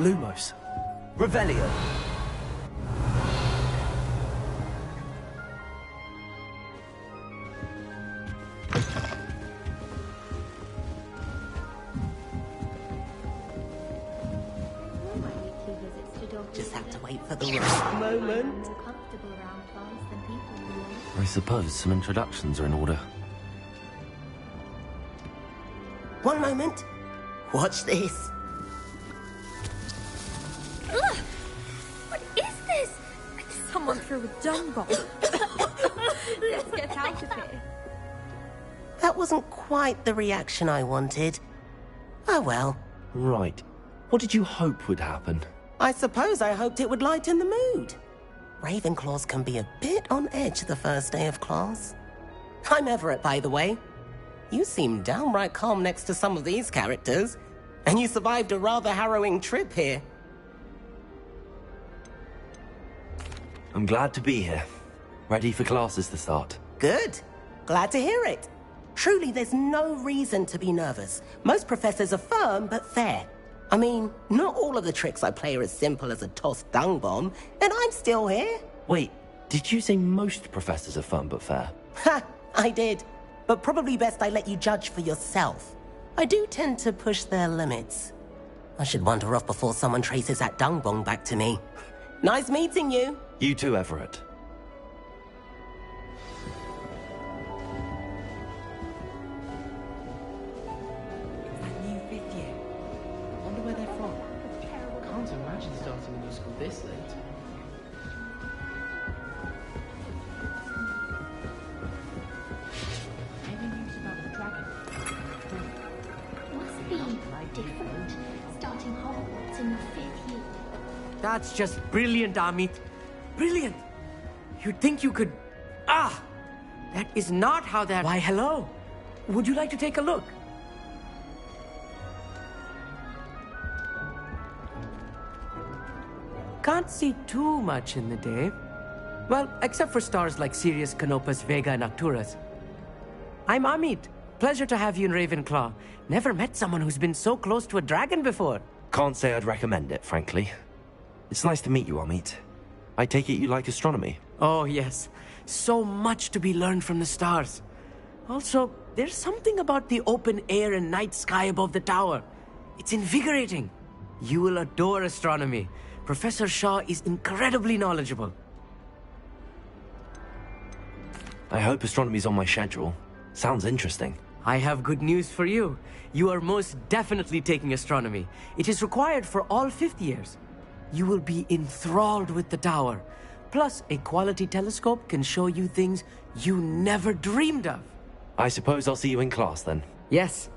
Lumos. Revelio. Just have to wait for the right moment. I suppose some introductions are in order. One moment. Watch this. Ugh! What is this? Someone threw a dung bomb. Let's get out of here. That wasn't quite the reaction I wanted. Oh well. Right. What did you hope would happen? I suppose I hoped it would lighten the mood. Ravenclaws can be a bit on edge the first day of class. I'm Everett, by the way. You seem downright calm next to some of these characters, and you survived a rather harrowing trip here. I'm glad to be here. Ready for classes to start. Good. Glad to hear it. Truly, there's no reason to be nervous. Most professors are firm but fair. I mean, not all of the tricks I play are as simple as a tossed dung bomb, and I'm still here. Wait, did you say most professors are firm but fair? Ha! I did. But probably best I let you judge for yourself. I do tend to push their limits. I should wander off before someone traces that dung bomb back to me. Nice meeting you. You too, Everett. That new fifth year. Wonder where they're from. Can't imagine starting a new school this late. Maybe news about the dragon. Must be different, starting Hogwarts in your 5th year. That's just brilliant, Amit. Brilliant. You'd think you could... Ah! That is not how that... Why, hello. Would you like to take a look? Can't see too much in the day. Well, except for stars like Sirius, Canopus, Vega, and Arcturus. I'm Amit. Pleasure to have you in Ravenclaw. Never met someone who's been so close to a dragon before. Can't say I'd recommend it, frankly. It's nice to meet you, Amit. I take it you like astronomy? Oh, yes. So much to be learned from the stars. Also, there's something about the open air and night sky above the tower. It's invigorating. You will adore astronomy. Professor Shaw is incredibly knowledgeable. I hope astronomy's on my schedule. Sounds interesting. I have good news for you. You are most definitely taking astronomy. It is required for all 5th years. You will be enthralled with the tower. Plus, a quality telescope can show you things you never dreamed of. I suppose I'll see you in class then. Yes.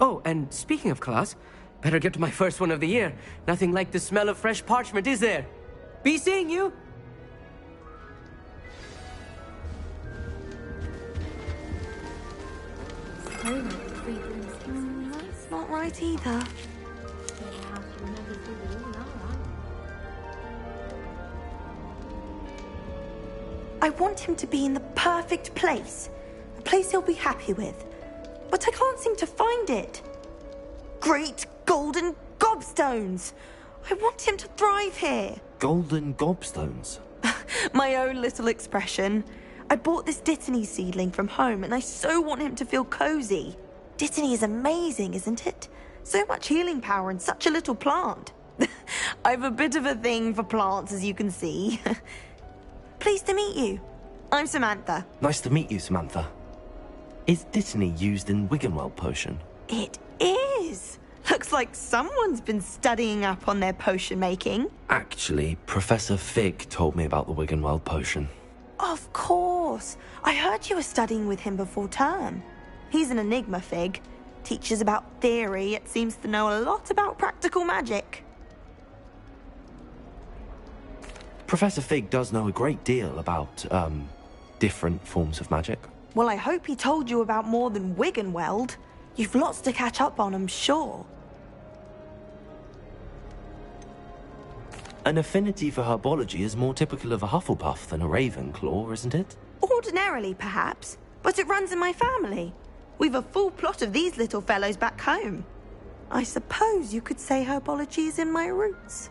Oh, and speaking of class, better get to my first one of the year. Nothing like the smell of fresh parchment, is there? Be seeing you! That's not right either. I want him to be in the perfect place. A place he'll be happy with. But I can't seem to find it. Great golden gobstones! I want him to thrive here. Golden gobstones? My own little expression. I bought this Dittany seedling from home and I so want him to feel cozy. Dittany is amazing, isn't it? So much healing power in such a little plant. I've a bit of a thing for plants, as you can see. Pleased to meet you. I'm Samantha. Nice to meet you, Samantha. Is Dittany used in Wiggenweld potion? It is. Looks like someone's been studying up on their potion making. Actually, Professor Fig told me about the Wiggenweld potion. Of course. I heard you were studying with him before term. He's an enigma, Fig. Teaches about theory, yet seems to know a lot about practical magic. Professor Fig does know a great deal about, different forms of magic. Well, I hope he told you about more than Wiggenweld. You've lots to catch up on, I'm sure. An affinity for herbology is more typical of a Hufflepuff than a Ravenclaw, isn't it? Ordinarily, perhaps, but it runs in my family. We've a full plot of these little fellows back home. I suppose you could say herbology is in my roots.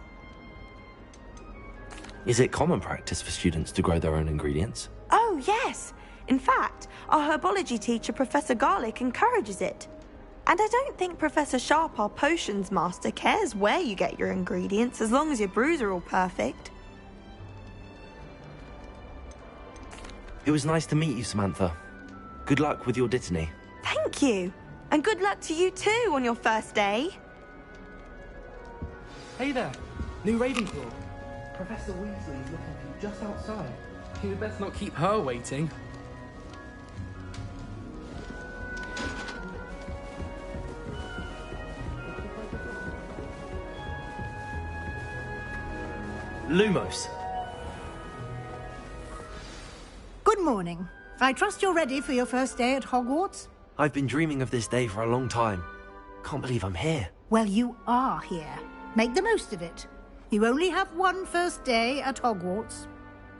Is it common practice for students to grow their own ingredients? Oh, yes. In fact, our herbology teacher, Professor Garlick, encourages it. And I don't think Professor Sharp, our potions master, cares where you get your ingredients as long as your brews are all perfect. It was nice to meet you, Samantha. Good luck with your dittany. Thank you. And good luck to you too on your first day. Hey there, new Ravenclaw. Professor Weasley is looking for you just outside. You best not keep her waiting. Lumos. Good morning. I trust you're ready for your first day at Hogwarts? I've been dreaming of this day for a long time. Can't believe I'm here. Well, you are here. Make the most of it. You only have one first day at Hogwarts.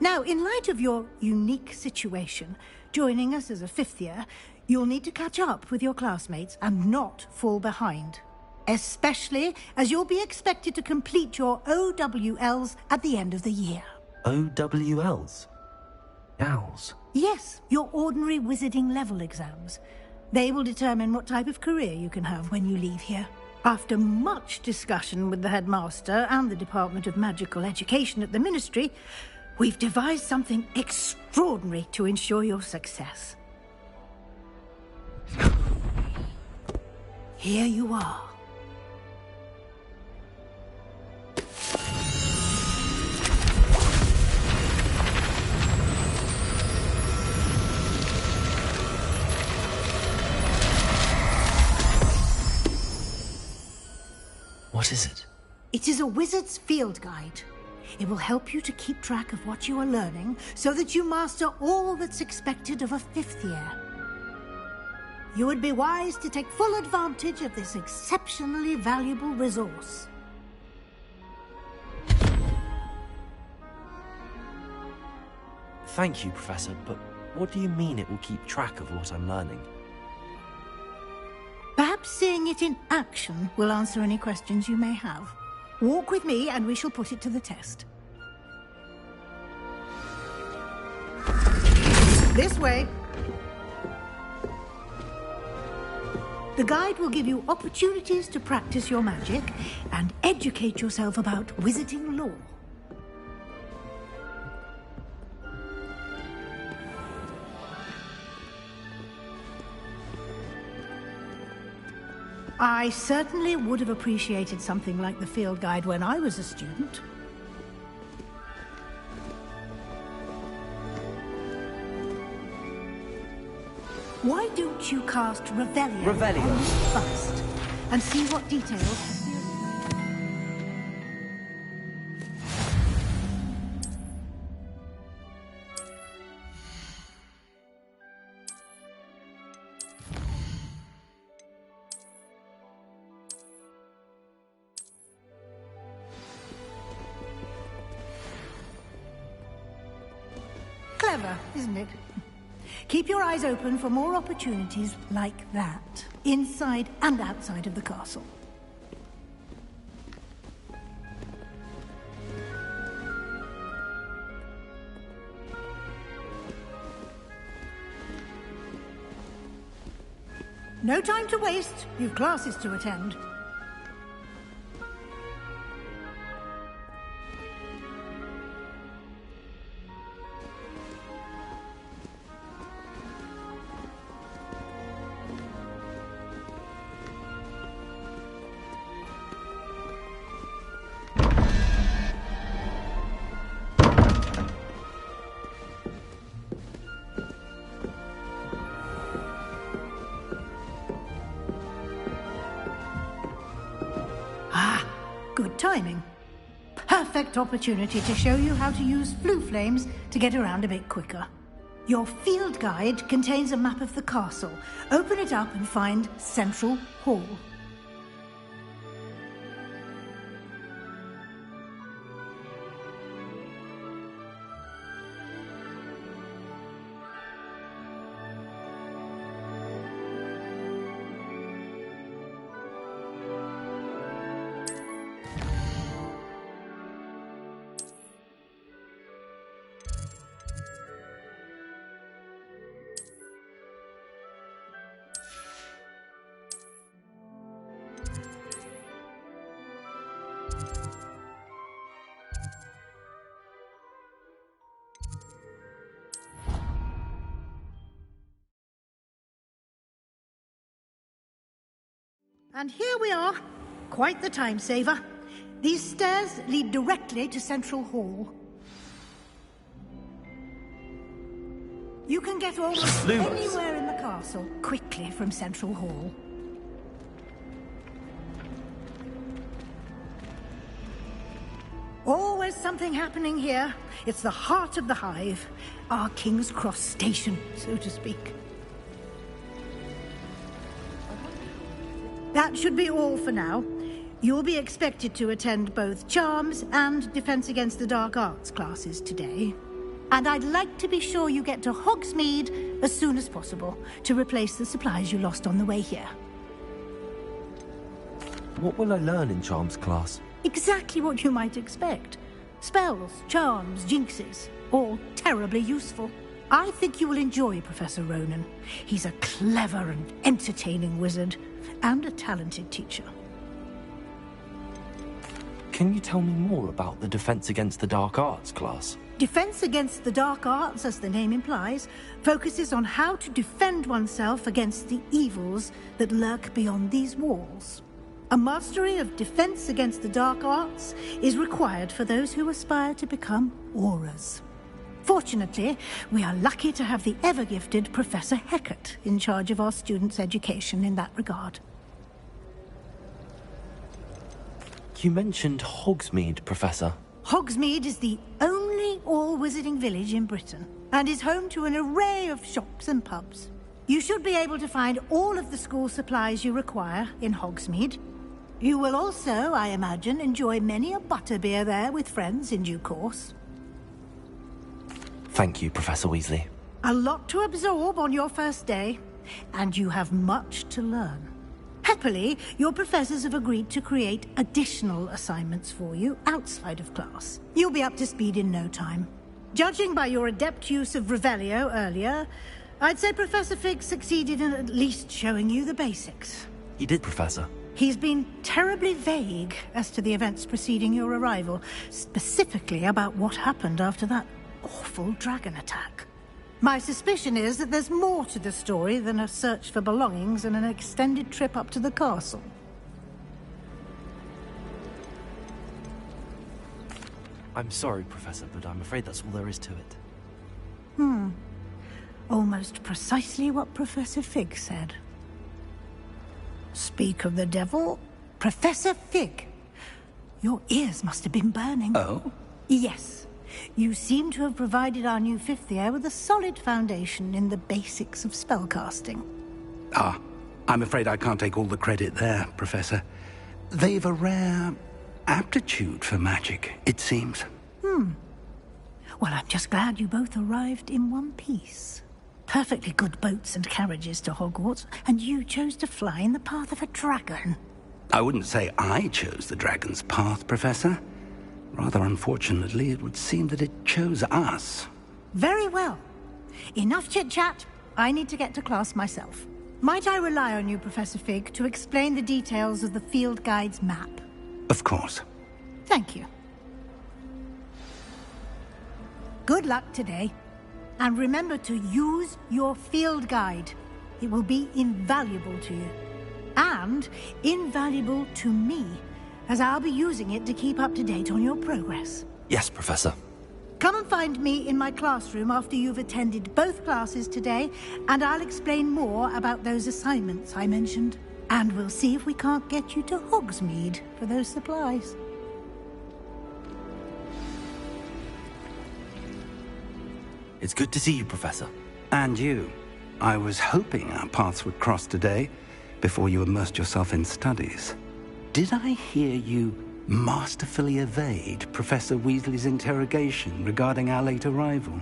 Now, in light of your unique situation, joining us as a fifth year, you'll need to catch up with your classmates and not fall behind. Especially as you'll be expected to complete your OWLs at the end of the year. OWLs? Owls? Yes, your ordinary wizarding level exams. They will determine what type of career you can have when you leave here. After much discussion with the headmaster and the Department of Magical Education at the Ministry, we've devised something extraordinary to ensure your success. Here you are. What is it? It is a wizard's field guide. It will help you to keep track of what you are learning so that you master all that's expected of a fifth year. You would be wise to take full advantage of this exceptionally valuable resource. Thank you, Professor, but what do you mean it will keep track of what I'm learning? Perhaps seeing it in action will answer any questions you may have. Walk with me and we shall put it to the test. This way. The guide will give you opportunities to practice your magic and educate yourself about wizarding lore. I certainly would have appreciated something like the field guide when I was a student. Why don't you cast Revelio on this bust and see what details... Clever, isn't it? Keep your eyes open for more opportunities like that, inside and outside of the castle. No time to waste. You've classes to attend. Good timing. Perfect opportunity to show you how to use flue flames to get around a bit quicker. Your field guide contains a map of the castle. Open it up and find Central Hall. And here we are. Quite the time saver. These stairs lead directly to Central Hall. You can get almost anywhere in the castle quickly from Central Hall. Always something happening here. It's the heart of the hive. Our King's Cross station, so to speak. That should be all for now. You'll be expected to attend both Charms and Defense Against the Dark Arts classes today. And I'd like to be sure you get to Hogsmeade as soon as possible to replace the supplies you lost on the way here. What will I learn in Charms class? Exactly what you might expect. Spells, charms, jinxes, all terribly useful. I think you will enjoy Professor Ronan. He's a clever and entertaining wizard, and a talented teacher. Can you tell me more about the Defense Against the Dark Arts class? Defense Against the Dark Arts, as the name implies, focuses on how to defend oneself against the evils that lurk beyond these walls. A mastery of Defense Against the Dark Arts is required for those who aspire to become Auras. Fortunately, we are lucky to have the ever-gifted Professor Hecat in charge of our students' education in that regard. You mentioned Hogsmeade, Professor. Hogsmeade is the only all-wizarding village in Britain, and is home to an array of shops and pubs. You should be able to find all of the school supplies you require in Hogsmeade. You will also, I imagine, enjoy many a butterbeer there with friends in due course. Thank you, Professor Weasley. A lot to absorb on your first day, and you have much to learn. Happily, your professors have agreed to create additional assignments for you outside of class. You'll be up to speed in no time. Judging by your adept use of Revelio earlier, I'd say Professor Fig succeeded in at least showing you the basics. He did, Professor. He's been terribly vague as to the events preceding your arrival, specifically about what happened after that awful dragon attack. My suspicion is that there's more to the story than a search for belongings and an extended trip up to the castle. I'm sorry, Professor, but I'm afraid that's all there is to it. Almost precisely what Professor Fig said. Speak of the devil, Professor Fig. Your ears must have been burning. Oh? Yes. You seem to have provided our new fifth year with a solid foundation in the basics of spellcasting. Ah, I'm afraid I can't take all the credit there, Professor. They've a rare aptitude for magic, it seems. Well, I'm just glad you both arrived in one piece. Perfectly good boats and carriages to Hogwarts, and you chose to fly in the path of a dragon. I wouldn't say I chose the dragon's path, Professor. Rather unfortunately, it would seem that it chose us. Very well. Enough chit-chat. I need to get to class myself. Might I rely on you, Professor Fig, to explain the details of the field guide's map? Of course. Thank you. Good luck today. And remember to use your field guide. It will be invaluable to you. And invaluable to me, as I'll be using it to keep up to date on your progress. Yes, Professor. Come and find me in my classroom after you've attended both classes today, and I'll explain more about those assignments I mentioned. And we'll see if we can't get you to Hogsmeade for those supplies. It's good to see you, Professor. And you. I was hoping our paths would cross today, before you immersed yourself in studies. Did I hear you masterfully evade Professor Weasley's interrogation regarding our late arrival?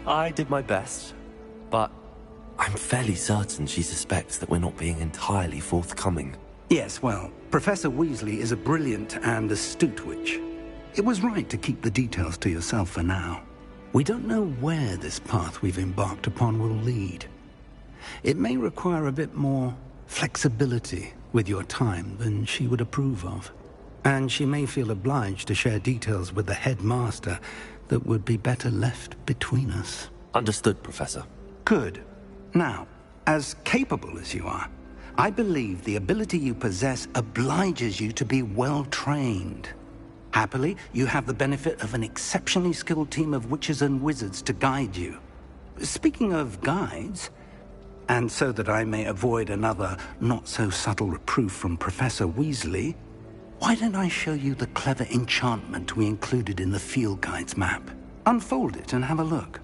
I did my best, but I'm fairly certain she suspects that we're not being entirely forthcoming. Yes, well, Professor Weasley is a brilliant and astute witch. It was right to keep the details to yourself for now. We don't know where this path we've embarked upon will lead. It may require a bit more flexibility with your time than she would approve of. And she may feel obliged to share details with the headmaster that would be better left between us. Understood, Professor. Good. Now, As capable as you are, I believe the ability you possess obliges you to be well trained. Happily, you have the benefit of an exceptionally skilled team of witches and wizards to guide you. Speaking of guides, and so that I may avoid another not-so-subtle reproof from Professor Weasley, why don't I show you the clever enchantment we included in the field guide's map? Unfold it and have a look.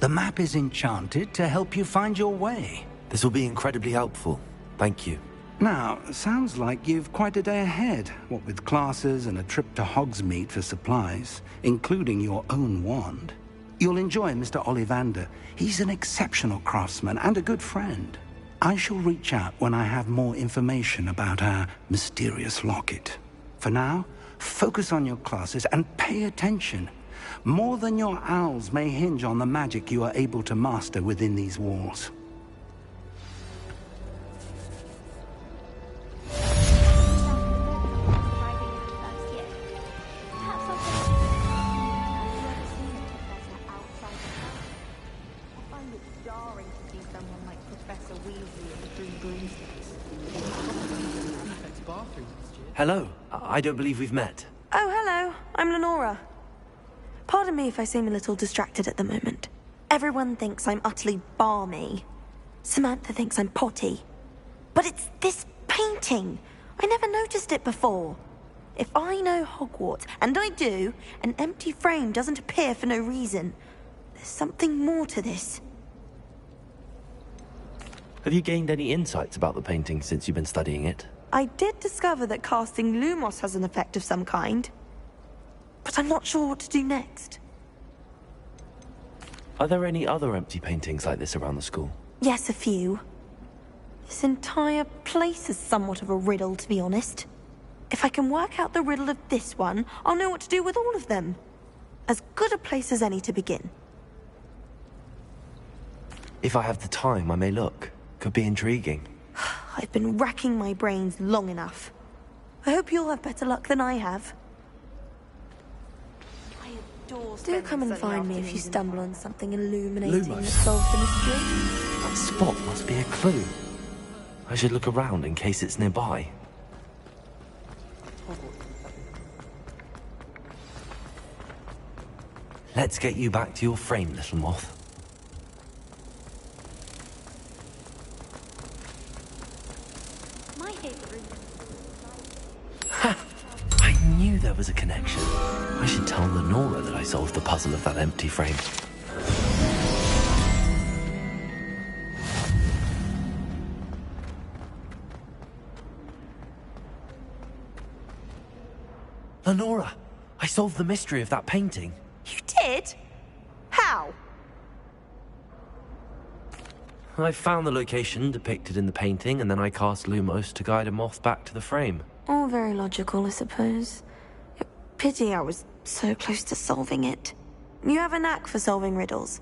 The map is enchanted to help you find your way. This will be incredibly helpful. Thank you. Now, sounds like you've quite a day ahead, what with classes and a trip to Hogsmeade for supplies, including your own wand. You'll enjoy Mr. Ollivander. He's an exceptional craftsman and a good friend. I shall reach out when I have more information about our mysterious locket. For now, focus on your classes and pay attention. More than your owls may hinge on the magic you are able to master within these walls. Hello. I don't believe we've met. Oh, hello. I'm Lenora. Pardon me if I seem a little distracted at the moment. Everyone thinks I'm utterly balmy. Samantha thinks I'm potty. But it's this painting. I never noticed it before. If I know Hogwarts, and I do, an empty frame doesn't appear for no reason. There's something more to this. Have you gained any insights about the painting since you've been studying it? I did discover that casting Lumos has an effect of some kind. But I'm not sure what to do next. Are there any other empty paintings like this around the school? Yes, a few. This entire place is somewhat of a riddle, to be honest. If I can work out the riddle of this one, I'll know what to do with all of them. As good a place as any to begin. If I have the time, I may look. Could be intriguing. I've been racking my brains long enough. I hope you'll have better luck than I have. Do come and find me if you stumble on something illuminating that solves the mystery. That spot must be a clue. I should look around in case it's nearby. Let's get you back to your frame, little moth. My favorite room. Ha! I knew there was a connection. I should tell Lenora that I solved the puzzle of that empty frame. Lenora, I solved the mystery of that painting. You did? How? I found the location depicted in the painting, and then I cast Lumos to guide a moth back to the frame. All very logical, I suppose. Pity I was so close to solving it. You have a knack for solving riddles.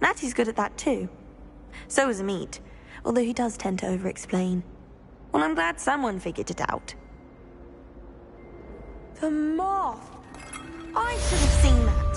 Natty's good at that too. So is Amit, although he does tend to over-explain. Well, I'm glad someone figured it out. The moth! I should have seen that.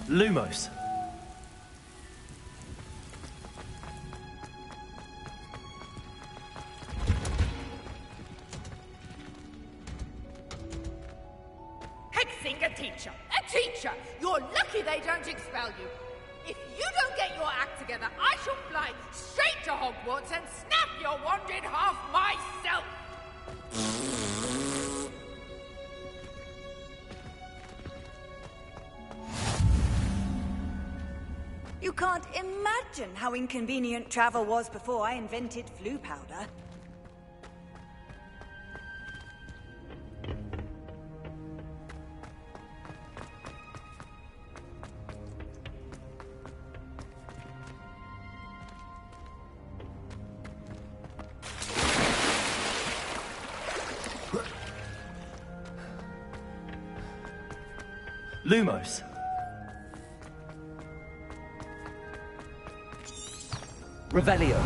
Lumos. Hexing a teacher! A teacher! You're lucky they don't expel you. If you don't get your act together, I shall fly straight to Hogwarts and snap your wand in half myself! You can't imagine how inconvenient travel was before I invented flu powder. Lumos. Revelio.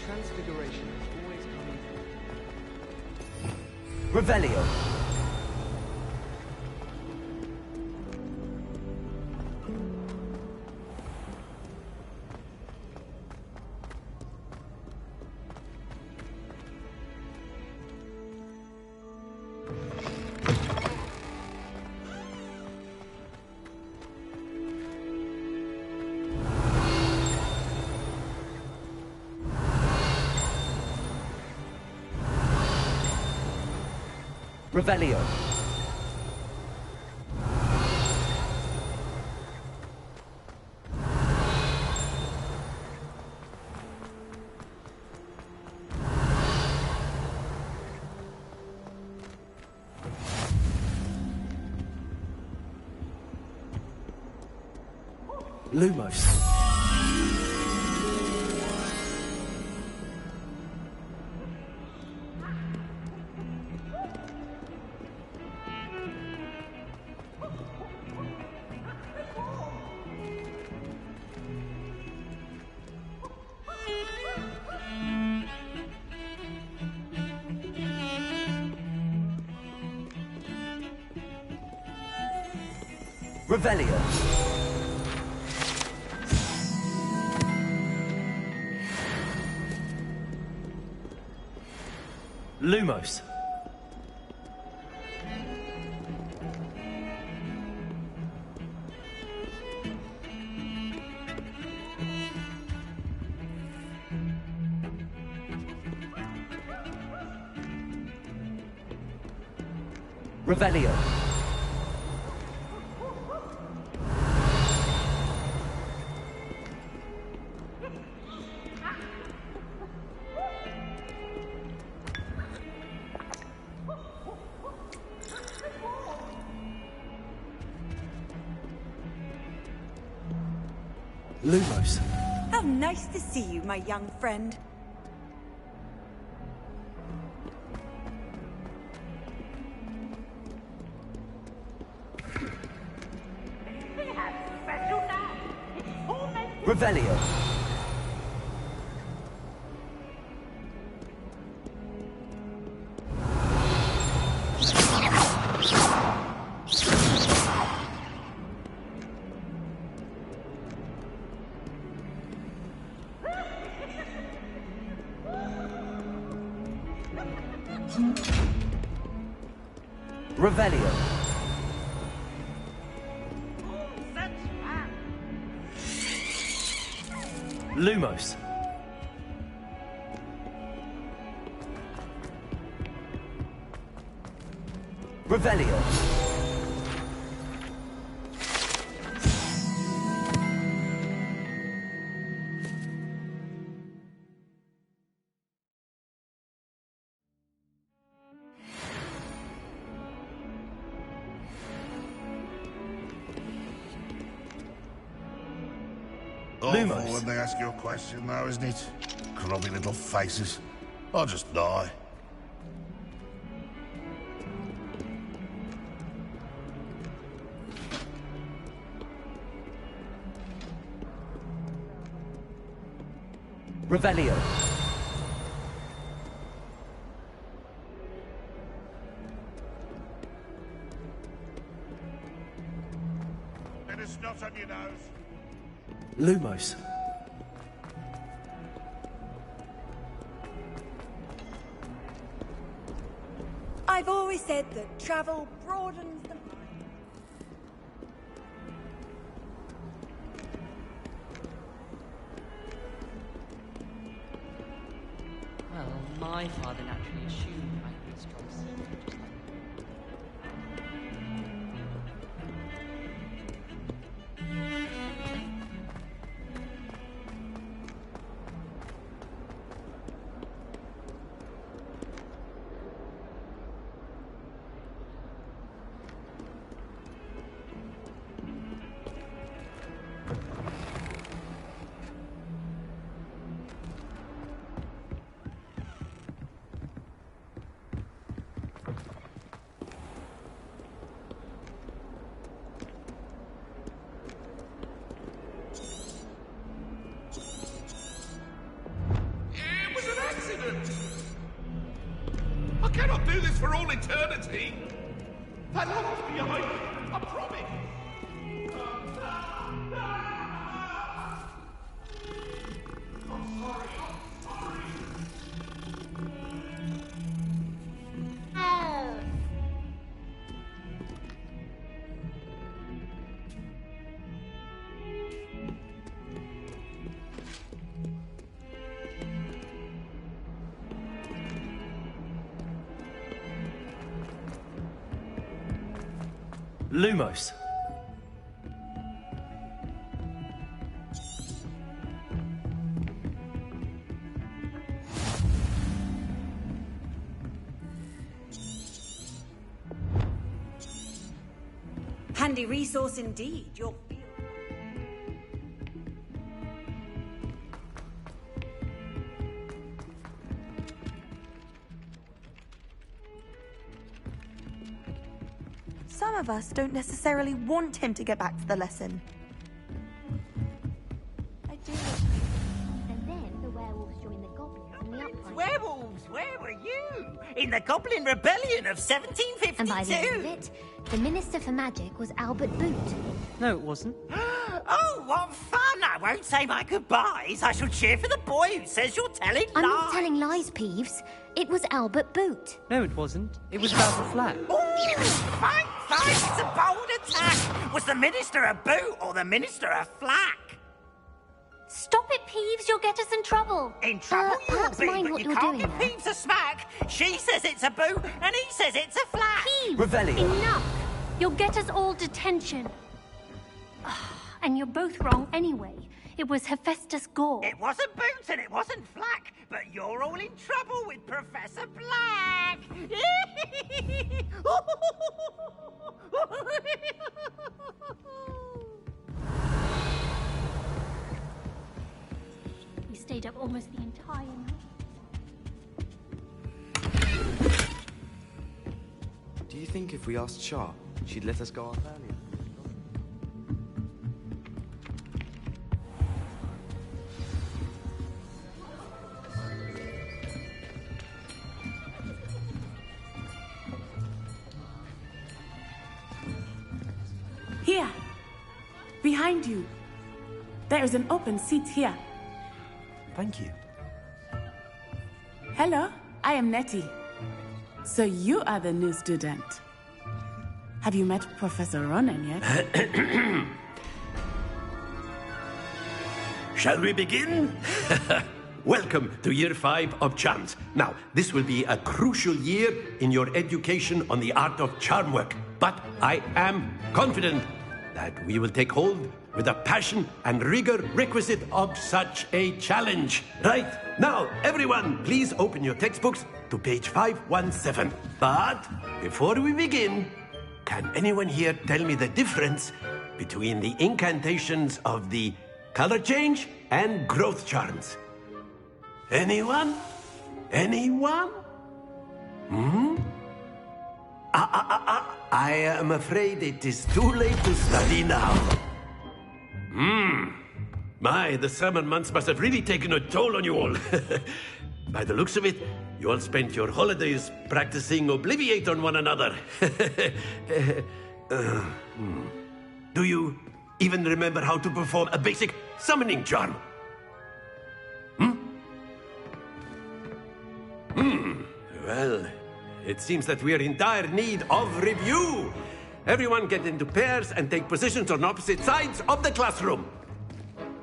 Transfiguration is always coming through. Revelio. Revelio. Lumos. Revelio. Lumos. Revelio. Lumos. How nice to see you, my young friend. Revelio. Revelio. Lumos. Revelio. Lumos. when they ask you a question, though, isn't it? Grubby little faces. I'll just die. Revelio. Bit of snot on your nose. Lumos. I've always said that travel broadens the mind. Well, my father naturally assumed I'd be a strong seeker, just like It was an accident! I cannot do this for all eternity! That love behind me, I promise! I'm sorry, Lumos. Handy resource indeed. Your Some of us don't necessarily want him to get back to the lesson. I do. And then the werewolves joined the goblins in the uprising. Werewolves, where were you? In the Goblin Rebellion of 1752? And by the end of it, the Minister for Magic was Albert Boot. No, it wasn't. Oh, what fun! I won't say my goodbyes. I shall cheer for the boy who says you're telling lies. I'm not telling lies, Peeves. It was Albert Boot. No, it wasn't. It was about the flag. Ooh, fine, it's a bold attack. Was the Minister a boot or the Minister a flack? Stop it, Peeves. You'll get us in trouble. In trouble you'll perhaps be, mind but what you you're can't doing give there. Peeves a smack. She says it's a boot and he says it's a flack. Peeves! Revelio. Enough! You'll get us all detention. And you're both wrong anyway. It was Hephaestus Gore. It wasn't Boots and it wasn't Flack, but you're all in trouble with Professor Black. We stayed up almost the entire night. Do you think if we asked Sharp, she'd let us go off earlier? Here, behind you. There is an open seat here. Thank you. Hello, I am Nettie. So you are the new student. Have you met Professor Ronan yet? Shall we begin? Welcome to Year 5 of Charms. Now, this will be a crucial year in your education on the art of charm work. But I am confident that we will take hold with the passion and rigor requisite of such a challenge. Right, now, everyone, please open your textbooks to page 517. But before we begin, can anyone here tell me the difference between the incantations of the color change, and growth charms. Anyone? Anyone? I am afraid it is too late to study now. My, the summer months must have really taken a toll on you all. By the looks of it, you all spent your holidays practicing Obliviate on one another. Do you even remember how to perform a basic summoning charm? Well, it seems that we are in dire need of review. Everyone get into pairs and take positions on opposite sides of the classroom.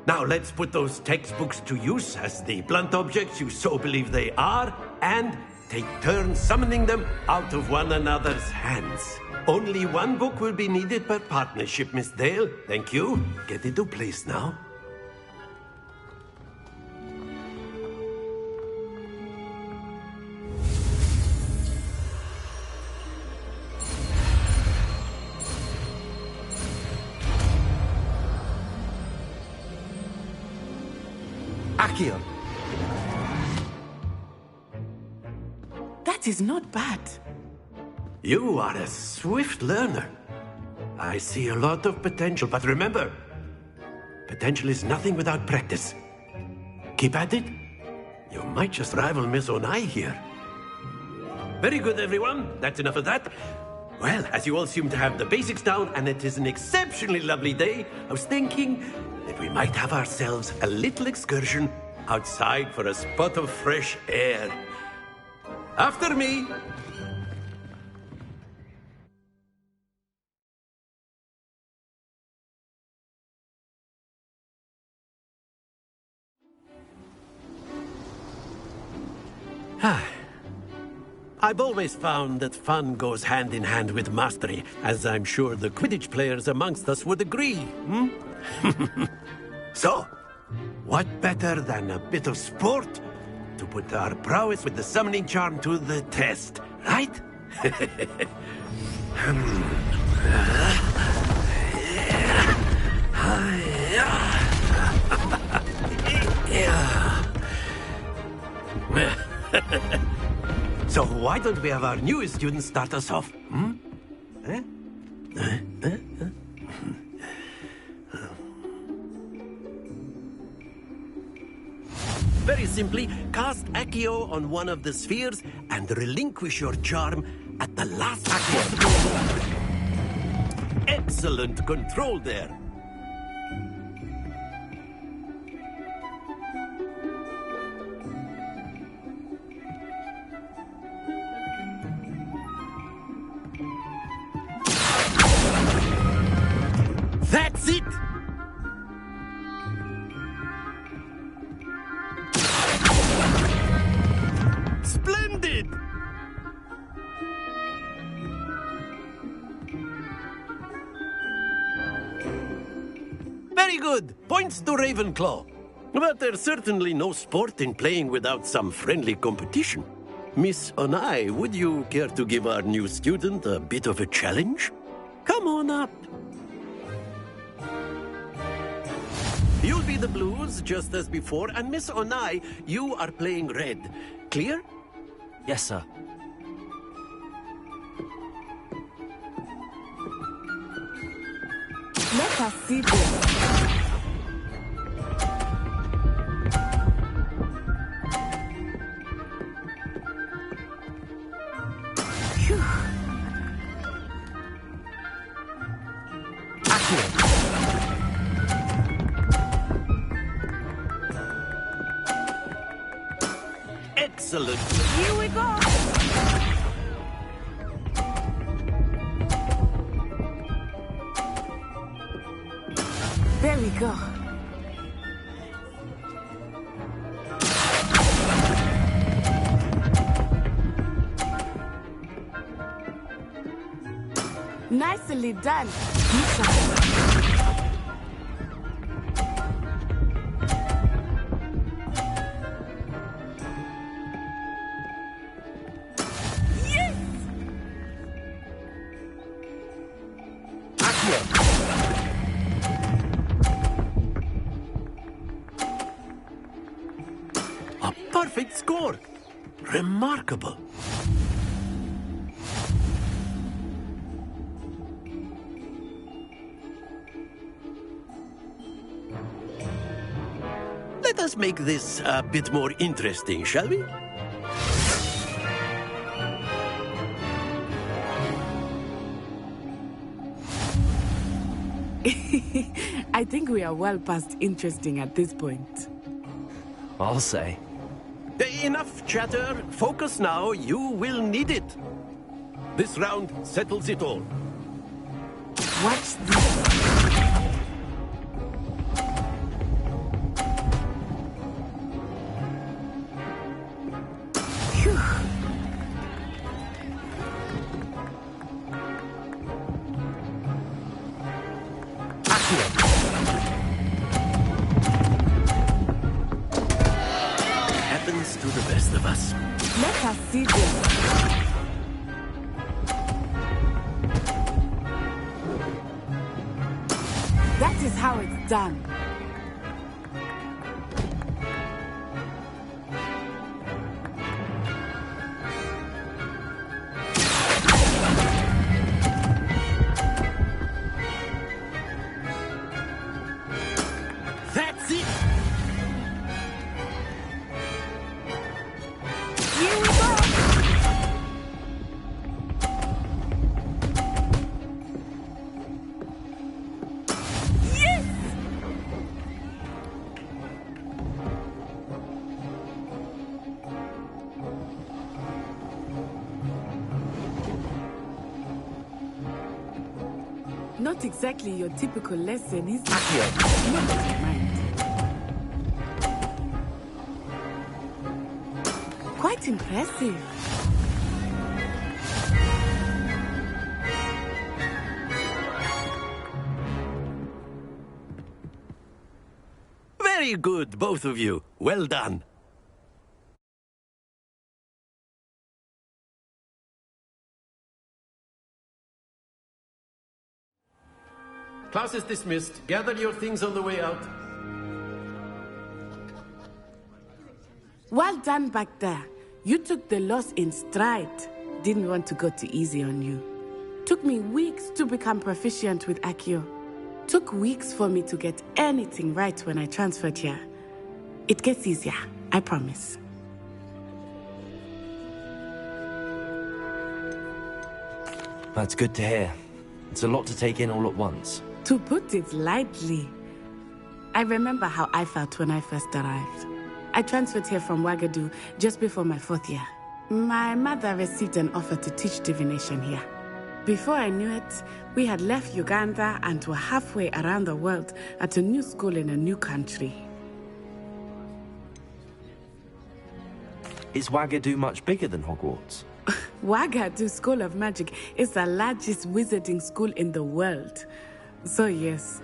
Now let's put those textbooks to use as the blunt objects you so believe they are, and take turns summoning them out of one another's hands. Only one book will be needed per partnership, Miss Dale. Thank you. Get into place now. Accio. That is not bad. You are a swift learner. I see a lot of potential, but remember, potential is nothing without practice. Keep at it. You might just rival Miss Onai here. Very good, everyone. That's enough of that. Well, as you all seem to have the basics down, and it is an exceptionally lovely day, I was thinking that we might have ourselves a little excursion outside for a spot of fresh air. After me. I've always found that fun goes hand in hand with mastery, as I'm sure the Quidditch players amongst us would agree. So, what better than a bit of sport to put our prowess with the summoning charm to the test, right? So why don't we have our newest student start us off? Very simply, cast Accio on one of the spheres and relinquish your charm at the last Accio. Excellent control there. That's it! Splendid! Very good. Points to Ravenclaw. But there's certainly no sport in playing without some friendly competition. Miss Onai, would you care to give our new student a bit of a challenge? Come on up. You'll be the blues, just as before, and Miss Onai, you are playing red. Clear? Yes, sir. Let us see this. Excellent. Here we go. There we go. Nicely done. Remarkable. Let us make this a bit more interesting, shall we? I think we are well past interesting at this point. I'll say. Enough chatter. Focus now. You will need it. This round settles it all. Watch this. Happens to the best of us. Let us see this. That is how it's done. That's it. Here we go. Yes! Not exactly your typical lesson, is it? Not that you mind. Quite impressive. Very good, both of you. Well done. Class is dismissed. Gather your things on the way out. Well done back there. You took the loss in stride. Didn't want to go too easy on you. Took me weeks to become proficient with Accio. Took weeks for me to get anything right when I transferred here. It gets easier, I promise. That's good to hear. It's a lot to take in all at once. To put it lightly, I remember how I felt when I first arrived. I transferred here from Ouagadougou just before my 4th year. My mother received an offer to teach divination here. Before I knew it, we had left Uganda and were halfway around the world at a new school in a new country. Is Ouagadougou much bigger than Hogwarts? Ouagadougou School of Magic is the largest wizarding school in the world. So yes,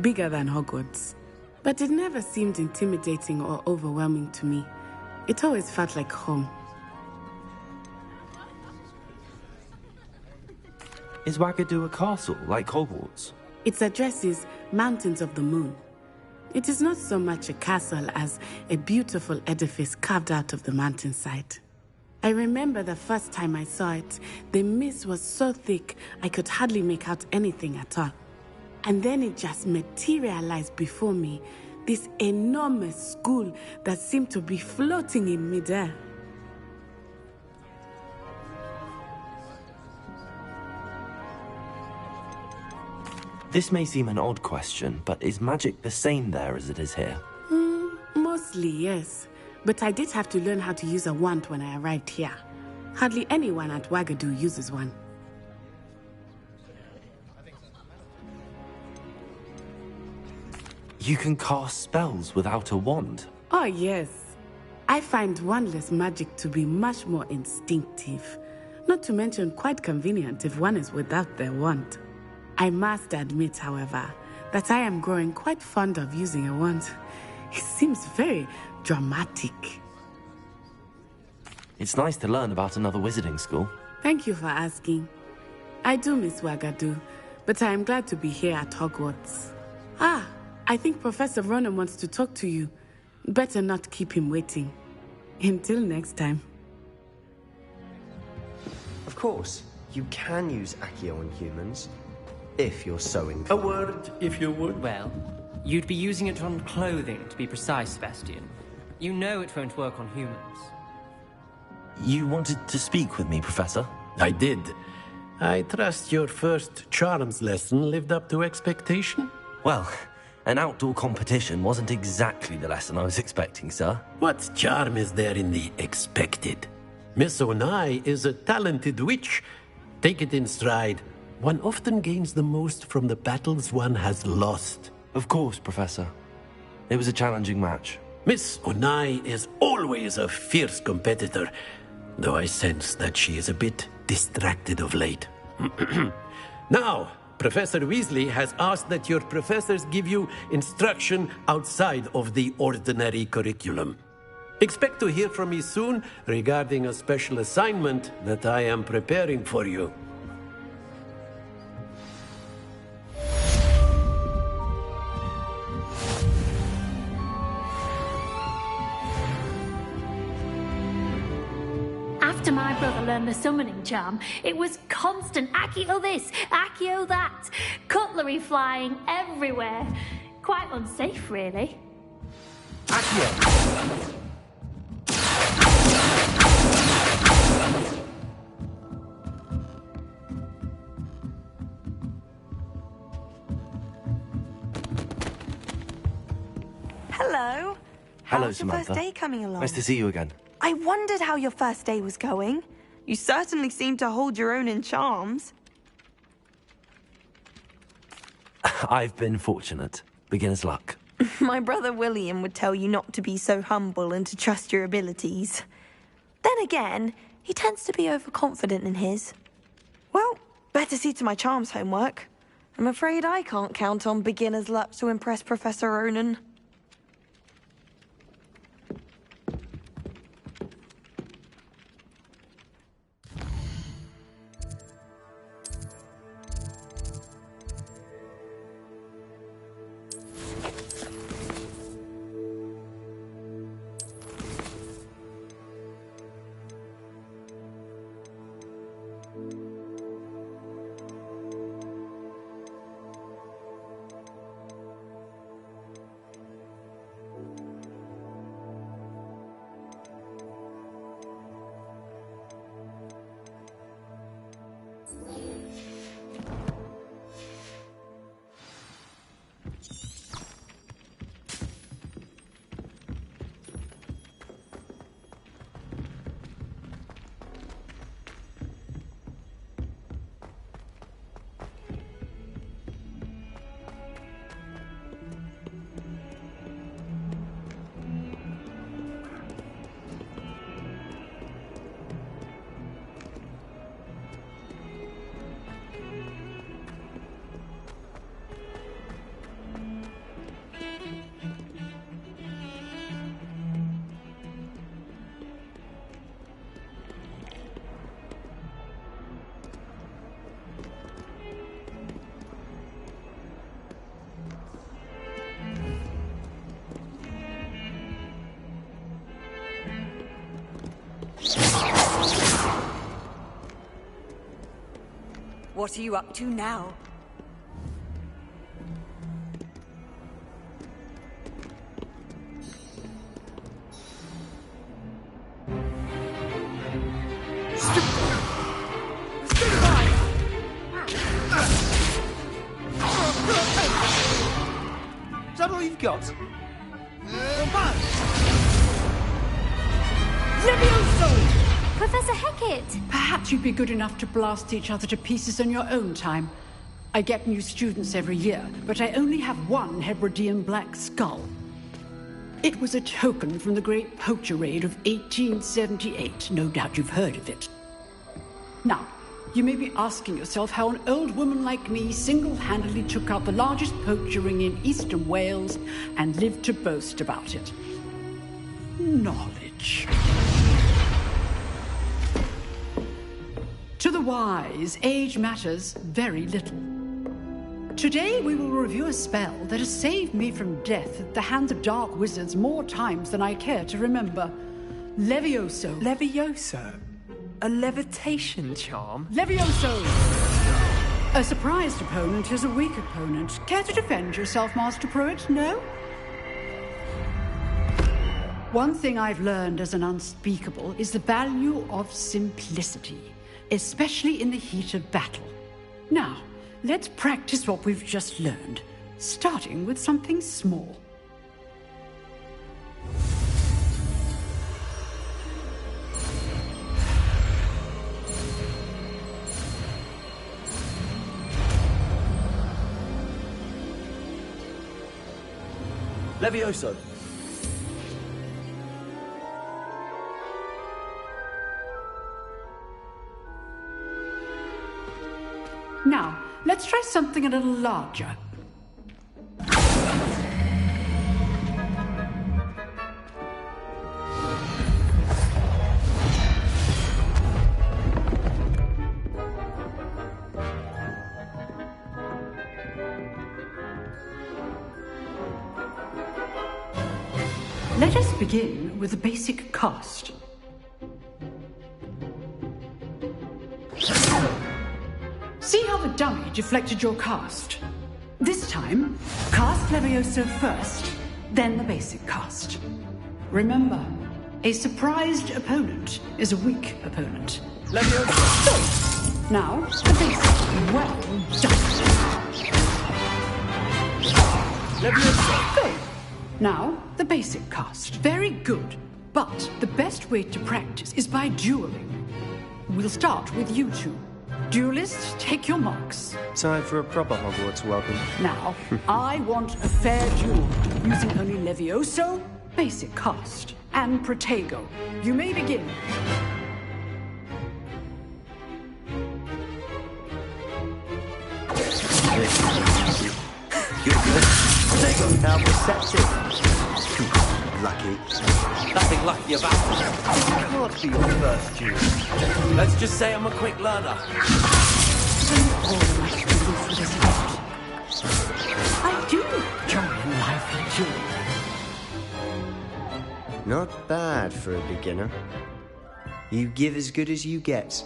bigger than Hogwarts. But it never seemed intimidating or overwhelming to me. It always felt like home. Is Ouagadougou a castle, like Hogwarts? Its address is Mountains of the Moon. It is not so much a castle as a beautiful edifice carved out of the mountainside. I remember the first time I saw it, the mist was so thick I could hardly make out anything at all. And then it just materialized before me, this enormous school that seemed to be floating in midair. This may seem an odd question, but is magic the same there as it is here? Mostly, yes. But I did have to learn how to use a wand when I arrived here. Hardly anyone at Ouagadougou uses one. You can cast spells without a wand? Oh, yes. I find wandless magic to be much more instinctive. Not to mention quite convenient if one is without their wand. I must admit, however, that I am growing quite fond of using a wand. It seems very dramatic. It's nice to learn about another wizarding school. Thank you for asking. I do miss Ouagadougou, but I am glad to be here at Hogwarts. Ah, I think Professor Ronan wants to talk to you. Better not keep him waiting. Until next time. course, you can use Accio on humans, if you're so inclined. A word, if you would. Well, you'd be using it on clothing, to be precise, Sebastian. You know it won't work on humans. You wanted to speak with me, Professor? I did. I trust your first charms lesson lived up to expectation? Well, an outdoor competition wasn't exactly the lesson I was expecting, sir. What charm is there in the expected? Miss Onai is a talented witch. Take it in stride. One often gains the most from the battles one has lost. Of course, Professor. It was a challenging match. Miss Onai is always a fierce competitor, though I sense that she is a bit distracted of late. Now, Professor Weasley has asked that your professors give you instruction outside of the ordinary curriculum. Expect to hear from me soon regarding a special assignment that I am preparing for you. After my brother learned the summoning charm, it was constant Accio this, Accio that, cutlery flying everywhere. Quite unsafe, really. Accio! Hello. Hello, How's your Samantha. first day coming along? Nice to see you again. I wondered how your first day was going. You certainly seem to hold your own in charms. I've been fortunate. Beginner's luck. My brother William would tell you not to be so humble and to trust your abilities. Then again, he tends to be overconfident in his. Well, better see to my charms homework. I'm afraid I can't count on beginner's luck to impress Professor Ronan. What are you up to now? Is that all you've got? Professor Hecat! Perhaps you'd be good enough to blast each other to pieces in your own time. I get new students every year, but I only have one Hebridean black skull. It was a token from the Great Poacher Raid of 1878. No doubt you've heard of it. Now, you may be asking yourself how an old woman like me single-handedly took out the largest poacher ring in eastern Wales and lived to boast about it. Knowledge. To the wise, age matters very little. Today we will review a spell that has saved me from death at the hands of dark wizards more times than I care to remember. Levioso. Levioso? A levitation charm? Levioso! A surprised opponent is a weak opponent. Care to defend yourself, Master Pruitt? No? One thing I've learned as an unspeakable is the value of simplicity, especially in the heat of battle. Now, let's practice what we've just learned, starting with something small. Levioso. Now, let's try something a little larger. Let us begin with the basic cast. See how the dummy deflected your cast? This time, cast Levioso first, then the basic cast. Remember, a surprised opponent is a weak opponent. Levioso! Now, the basic. Well done. Levioso! Good. Now, the basic cast. Very good. But the best way to practice is by dueling. We'll start with you two. Duelists, take your marks. Time for a proper Hogwarts welcome. Now, I want a fair duel, using only Levioso, basic cast, and Protego. You may begin. Protego, now perceptive. Lucky. Nothing lucky about it. Can't be your first duel. Let's just say I'm a quick learner. I do enjoy a lively duel. Not bad for a beginner. You give as good as you get.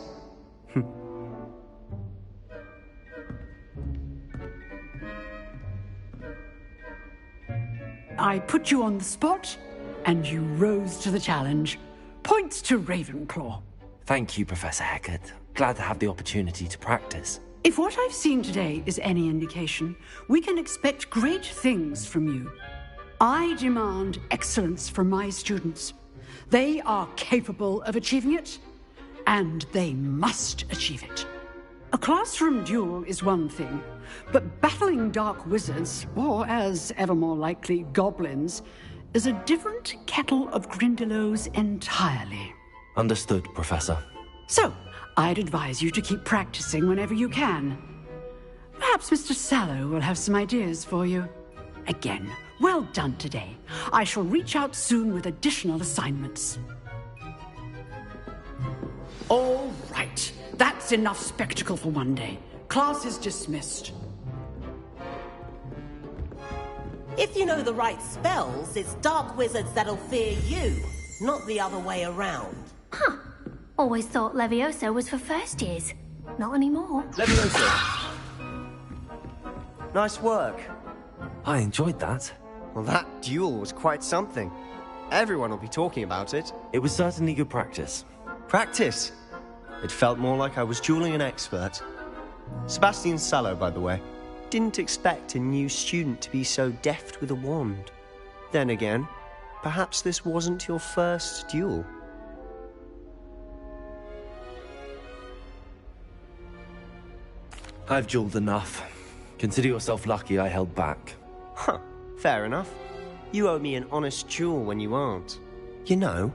I put you on the spot, and you rose to the challenge. Points to Ravenclaw. Thank you, Professor Hecat. Glad to have the opportunity to practice. If what I've seen today is any indication, we can expect great things from you. I demand excellence from my students. They are capable of achieving it, and they must achieve it. A classroom duel is one thing, but battling dark wizards, or as ever more likely, goblins, is a different kettle of Grindylows entirely. Understood, Professor. So, I'd advise you to keep practicing whenever you can. Perhaps Mr. Sallow will have some ideas for you. Again, well done today. I shall reach out soon with additional assignments. All right. That's enough spectacle for one day. Class is dismissed. If you know the right spells, it's dark wizards that'll fear you, not the other way around. Huh. Always thought Levioso was for first years. Not anymore. Levioso. Nice work. I enjoyed that. Well, that duel was quite something. Everyone will be talking about it. It was certainly good practice. Practice? It felt more like I was dueling an expert. Sebastian Sallow, by the way. Didn't expect a new student to be so deft with a wand. Then again, perhaps this wasn't your first duel. I've dueled enough. Consider yourself lucky I held back. Huh, fair enough. You owe me an honest duel when you aren't. You know,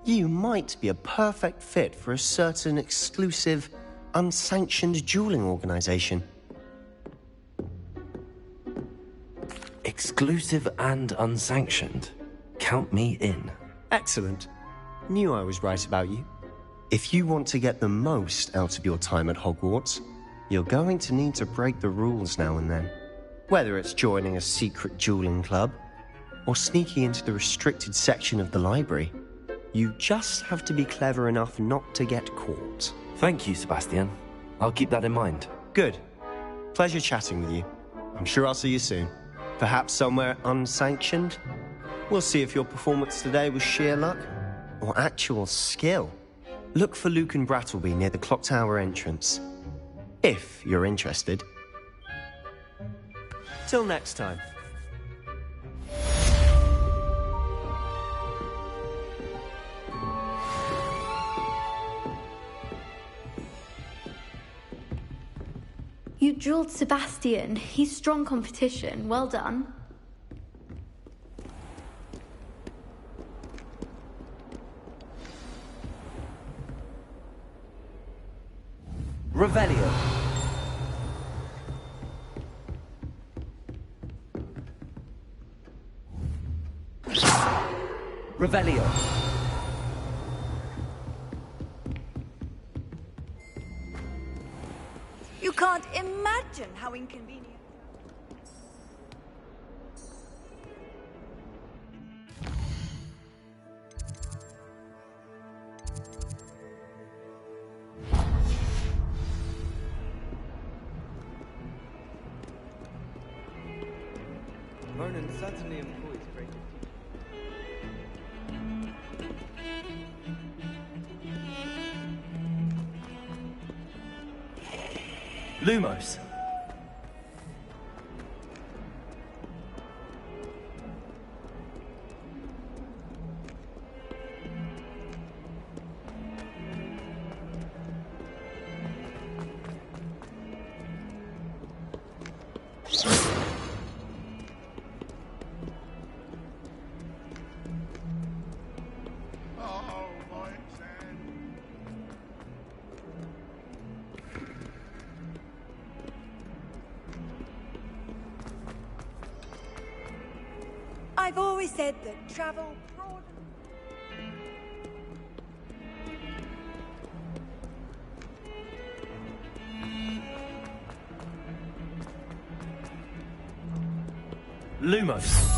you might be a perfect fit for a certain exclusive, unsanctioned dueling organization. Exclusive and unsanctioned? Count me in. Excellent. Knew I was right about you. If you want to get the most out of your time at Hogwarts, you're going to need to break the rules now and then. Whether it's joining a secret dueling club, or sneaking into the restricted section of the library. You just have to be clever enough not to get caught. Thank you, Sebastian. I'll keep that in mind. Good. Pleasure chatting with you. I'm sure I'll see you soon. Perhaps somewhere unsanctioned? We'll see if your performance today was sheer luck or actual skill. Look for Luke and Brattleby near the clock tower entrance. If you're interested. Till next time. You drilled Sebastian. He's strong competition. Well done. Revelio. Revelio. You can't imagine how inconvenient. Vernon certainly employs great. Lumos. I've always said that travel broadens. Lumos.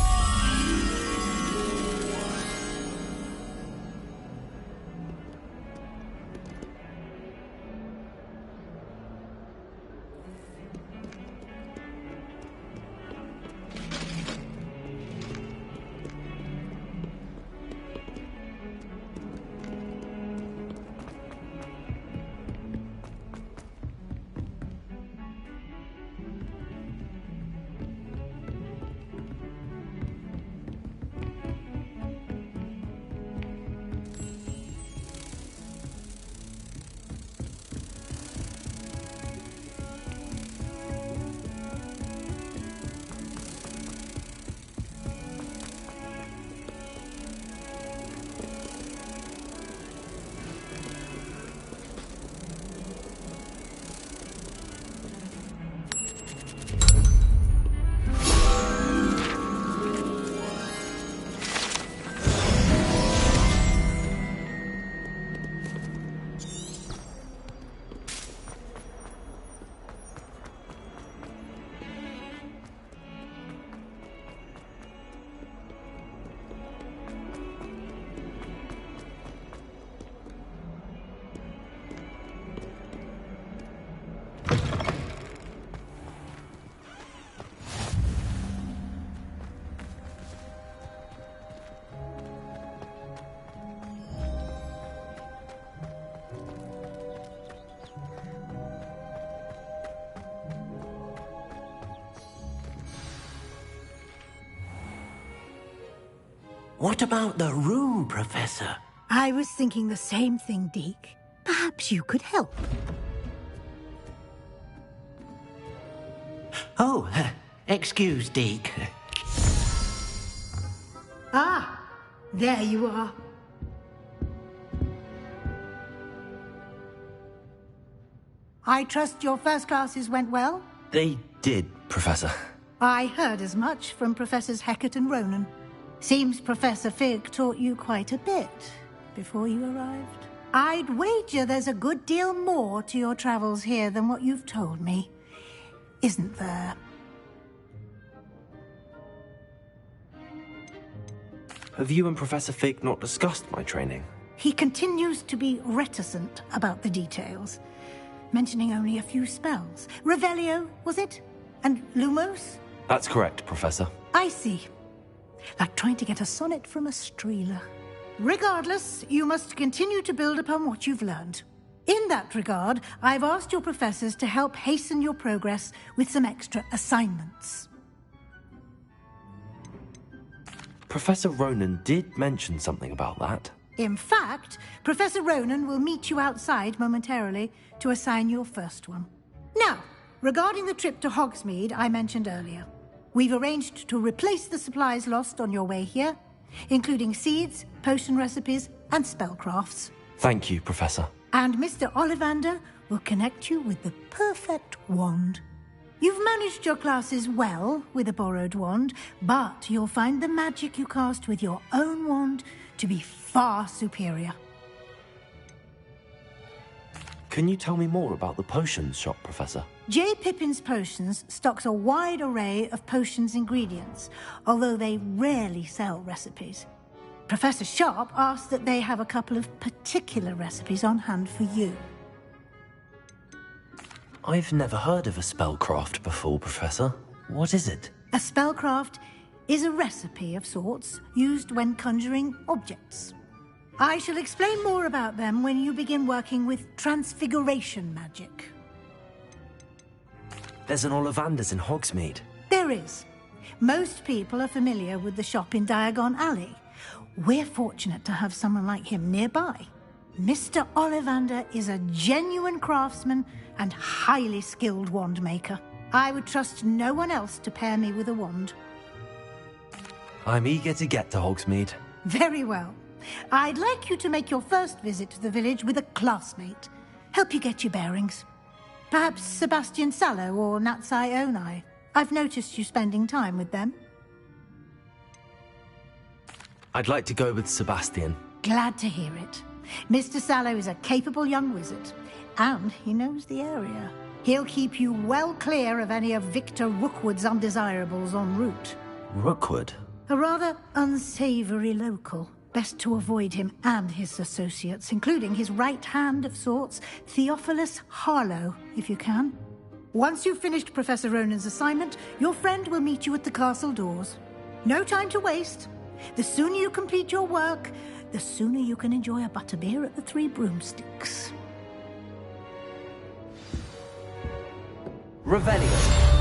What about the room, Professor? I was thinking the same thing, Deke. Perhaps you could help. Oh, excuse, Deke. Ah, there you are. I trust your first classes went well? They did, Professor. I heard as much from Professors Hecat and Ronan. Seems Professor Fig taught you quite a bit before you arrived. I'd wager there's a good deal more to your travels here than what you've told me. Isn't there? Have you and Professor Fig not discussed my training? He continues to be reticent about the details, mentioning only a few spells. Revelio, was it? And Lumos? That's correct, Professor. I see. Like trying to get a sonnet from a streeler. Regardless, you must continue to build upon what you've learned. In that regard, I've asked your professors to help hasten your progress with some extra assignments. Professor Ronan did mention something about that. In fact, Professor Ronan will meet you outside momentarily to assign your first one. Now, regarding the trip to Hogsmeade I mentioned earlier, we've arranged to replace the supplies lost on your way here, including seeds, potion recipes, and spellcrafts. Thank you, Professor. And Mr. Ollivander will connect you with the perfect wand. You've managed your classes well with a borrowed wand, but you'll find the magic you cast with your own wand to be far superior. Can you tell me more about the potions shop, Professor? J. Pippin's Potions stocks a wide array of potions ingredients, although they rarely sell recipes. Professor Sharp asked that they have a couple of particular recipes on hand for you. I've never heard of a spellcraft before, Professor. What is it? A spellcraft is a recipe of sorts used when conjuring objects. I shall explain more about them when you begin working with transfiguration magic. There's an Ollivander's in Hogsmeade. There is. Most people are familiar with the shop in Diagon Alley. We're fortunate to have someone like him nearby. Mr. Ollivander is a genuine craftsman and highly skilled wand maker. I would trust no one else to pair me with a wand. I'm eager to get to Hogsmeade. Very well. I'd like you to make your first visit to the village with a classmate. Help you get your bearings. Perhaps Sebastian Sallow or Natsai Onai. I've noticed you spending time with them. I'd like to go with Sebastian. Glad to hear it. Mr. Sallow is a capable young wizard, and he knows the area. He'll keep you well clear of any of Victor Rookwood's undesirables en route. Rookwood? A rather unsavory local. Best to avoid him and his associates, including his right hand of sorts, Theophilus Harlow, if you can. Once you've finished Professor Ronan's assignment, your friend will meet you at the castle doors. No time to waste. The sooner you complete your work, the sooner you can enjoy a butterbeer at the Three Broomsticks. Revelio.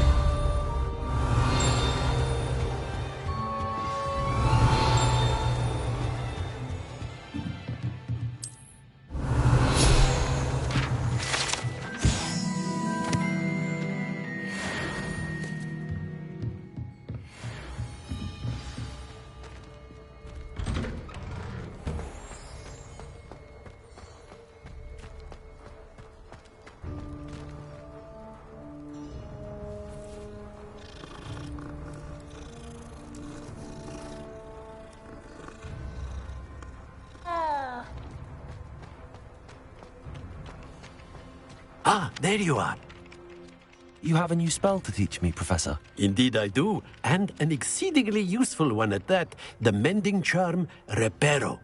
Ah, there you are. You have a new spell to teach me, Professor. Indeed I do, and an exceedingly useful one at that. The mending charm, Reparo.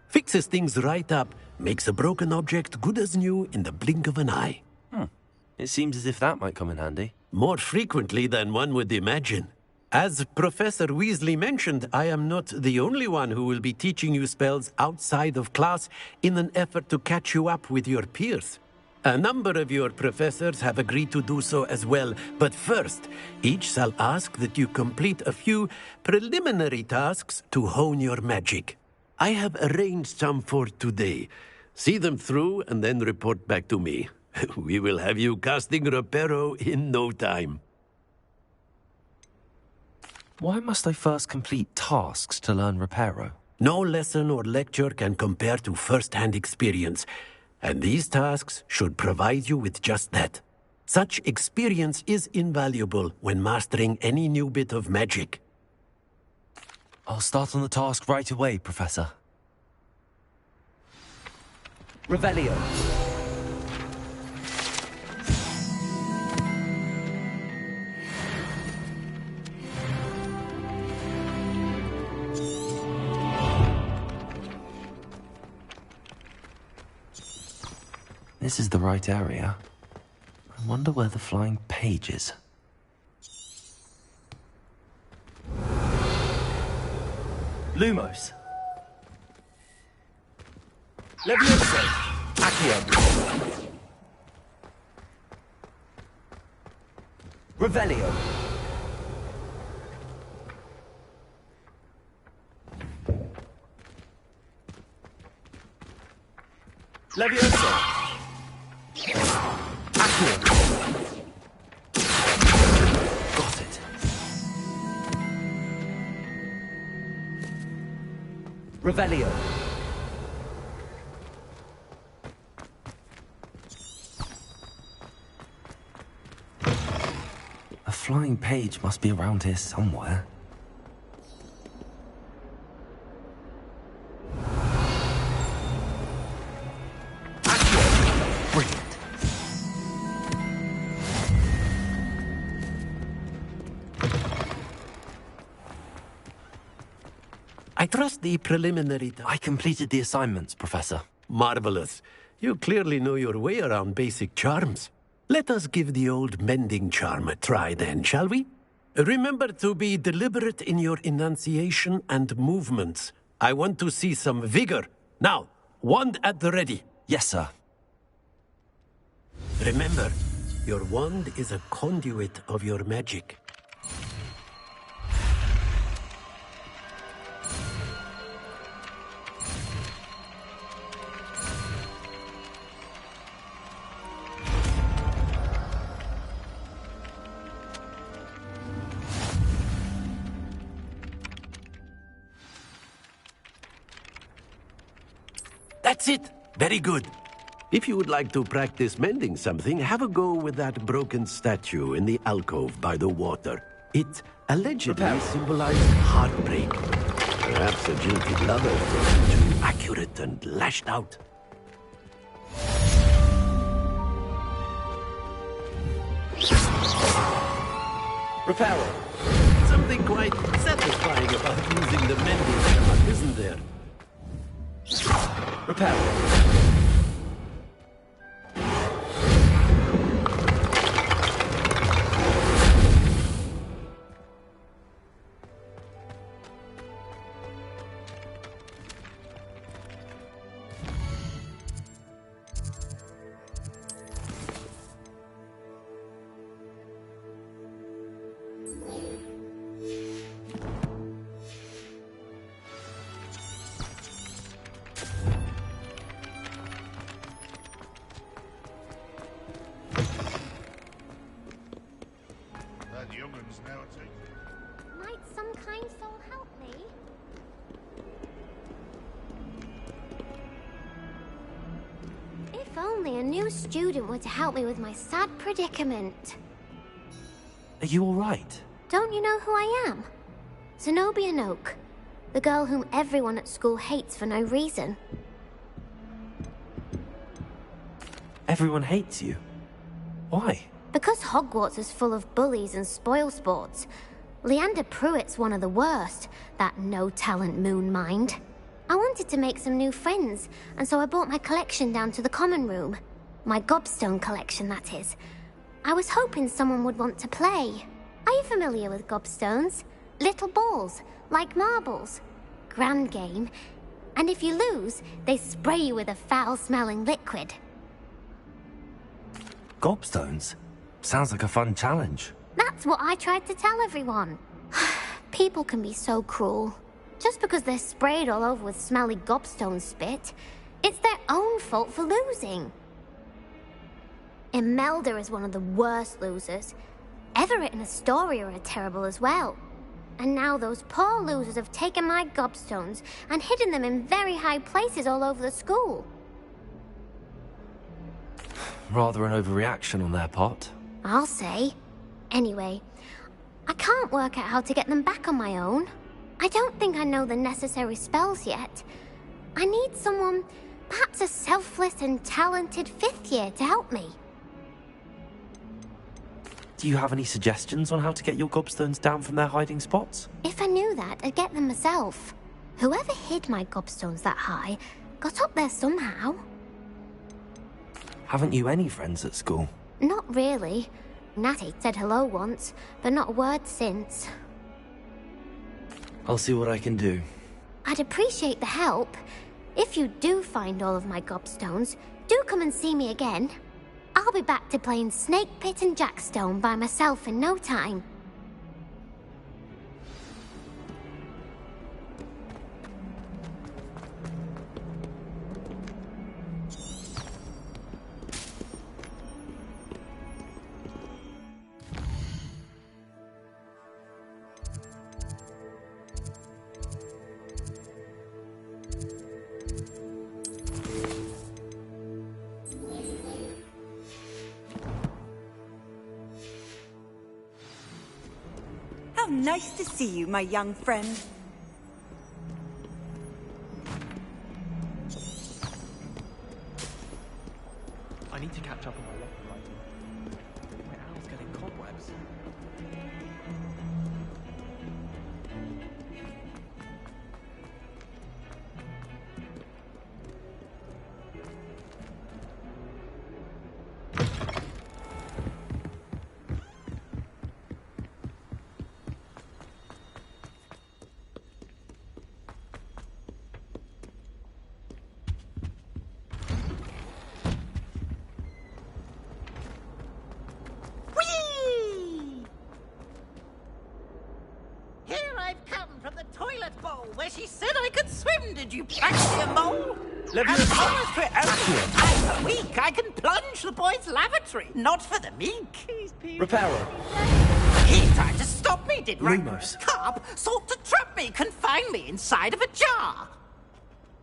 Fixes things right up, makes a broken object good as new in the blink of an eye. It seems as if that might come in handy. More frequently than one would imagine. As Professor Weasley mentioned, I am not the only one who will be teaching you spells outside of class in an effort to catch you up with your peers. A number of your professors have agreed to do so as well, but first, each shall ask that you complete a few preliminary tasks to hone your magic. I have arranged some for today. See them through and then report back to me. We will have you casting Reparo in no time. Why must I first complete tasks to learn Reparo? No lesson or lecture can compare to first-hand experience. And these tasks should provide you with just that. Such experience is invaluable when mastering any new bit of magic. I'll start on the task right away, Professor. Revelio. This is the right area. I wonder where the flying page is. Lumos. Levioso. Accio. Revelio. Levioso. Accio. Got it. Revelio. A flying page must be around here somewhere. Brilliant. I trust the preliminary... I completed the assignments, Professor. Marvelous. You clearly know your way around basic charms. Let us give the old mending charm a try then, shall we? Remember to be deliberate in your enunciation and movements. I want to see some vigor. Now, wand at the ready. Yes, sir. Remember, your wand is a conduit of your magic. That's it! Very good. If you would like to practice mending something, have a go with that broken statue in the alcove by the water. It allegedly symbolized heartbreak. Perhaps a jilted lover was too accurate and lashed out. Reparo. Something quite satisfying about using the mending charm, isn't there? Reparo. Might some kind soul help me? If only a new student were to help me with my sad predicament. Are you all right? Don't you know who I am? Zenobia Noak, the girl whom everyone at school hates for no reason. Everyone hates you. Why? Because Hogwarts is full of bullies and spoilsports. Leander Pruitt's one of the worst, that no-talent moon mind. I wanted to make some new friends, and so I brought my collection down to the common room. My gobstone collection, that is. I was hoping someone would want to play. Are you familiar with gobstones? Little balls, like marbles. Grand game. And if you lose, they spray you with a foul-smelling liquid. Gobstones? Sounds like a fun challenge. That's what I tried to tell everyone. People can be so cruel. Just because they're sprayed all over with smelly gobstone spit, it's their own fault for losing. Imelda is one of the worst losers. Everett and Astoria are terrible as well. And now those poor losers have taken my gobstones and hidden them in very high places all over the school. Rather an overreaction on their part. I'll say. Anyway, I can't work out how to get them back on my own. I don't think I know the necessary spells yet. I need someone, perhaps a selfless and talented fifth year to help me. Do you have any suggestions on how to get your gobstones down from their hiding spots? If I knew that, I'd get them myself. Whoever hid my gobstones that high got up there somehow. Haven't you any friends at school? Not really. Natty said hello once, but not a word since. I'll see what I can do. I'd appreciate the help. If you do find all of my gobstones, do come and see me again. I'll be back to playing Snake Pit and Jackstone by myself in no time. How nice to see you, my young friend. I need to catch up on my letter writing. My owl's getting cobwebs. Where she said I could swim, did you practically a mole? As far as only time a week, I can plunge the boy's lavatory, not for the meek. Reparo. He tried to stop me, did Lumos. Carp sought to trap me, confine me inside of a jar.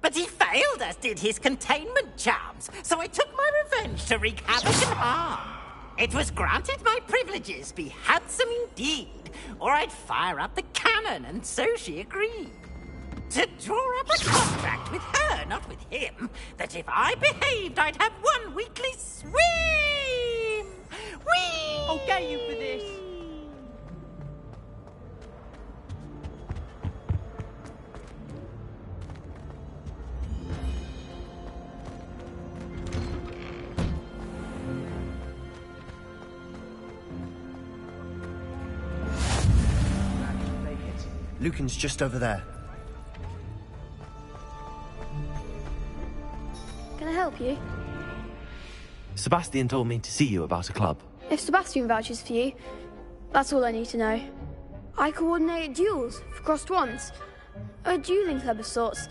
But he failed, as did his containment charms, so I took my revenge to wreak havoc and harm. It was granted my privileges be handsome indeed, or I'd fire up the cannon, and so she agreed. To draw up a contract with her, not with him, that if I behaved, I'd have one weekly swim! Whee! I'll get you for this. Lucan's just over there. Can I help you? Sebastian told me to see you about a club. If Sebastian vouches for you, that's all I need to know. I coordinate duels for crossed wands. A dueling club of sorts.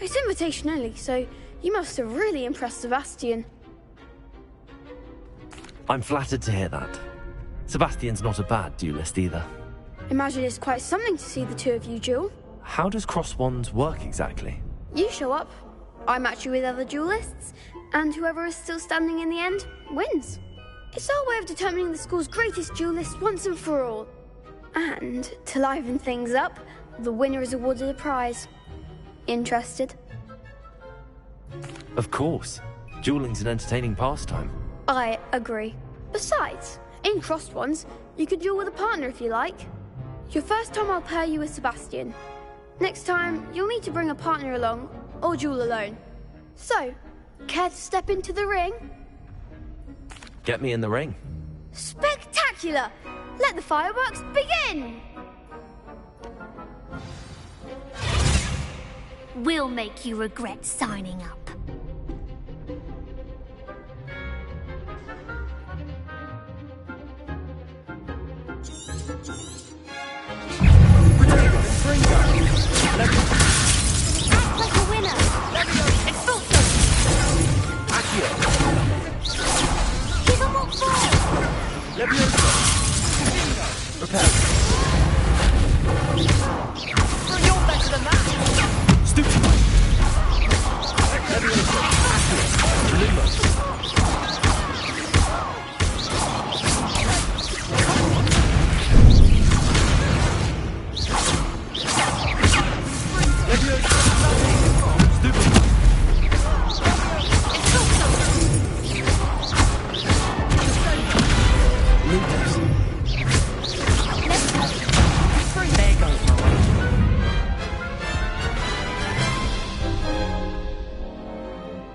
It's invitation only, so you must have really impressed Sebastian. I'm flattered to hear that. Sebastian's not a bad duelist either. Imagine it's quite something to see the two of you duel. How does cross wands work exactly? You show up, I match you with other duelists, and whoever is still standing in the end wins. It's our way of determining the school's greatest duelist once and for all. And to liven things up, the winner is awarded a prize. Interested? Of course. Dueling's an entertaining pastime. I agree. Besides, in crossed ones, you could duel with a partner if you like. Your first time I'll pair you with Sebastian. Next time, you'll need to bring a partner along, or duel alone. So, care to step into the ring? Get me in the ring. Spectacular! Let the fireworks begin! We'll make you regret signing up. Act like a winner! Give them what for! You're better than that!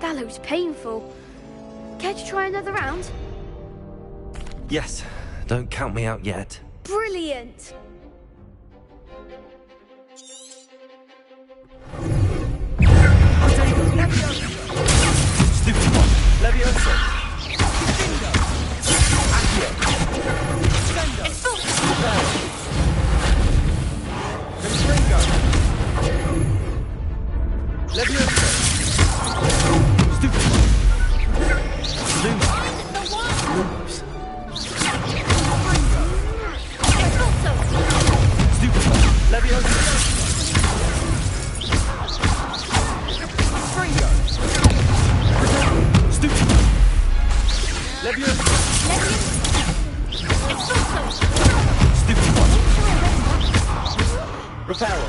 That looks painful. Care to Yes, don't count me out yet. Brilliant! Stupid one. Leviosa. Accio. Stendo. Confringo. Leviosa. Stupid one. Lumos. Stupid one. Leviosa. Confringo. Stupid one. Leviosa. Stupid one. Reparo.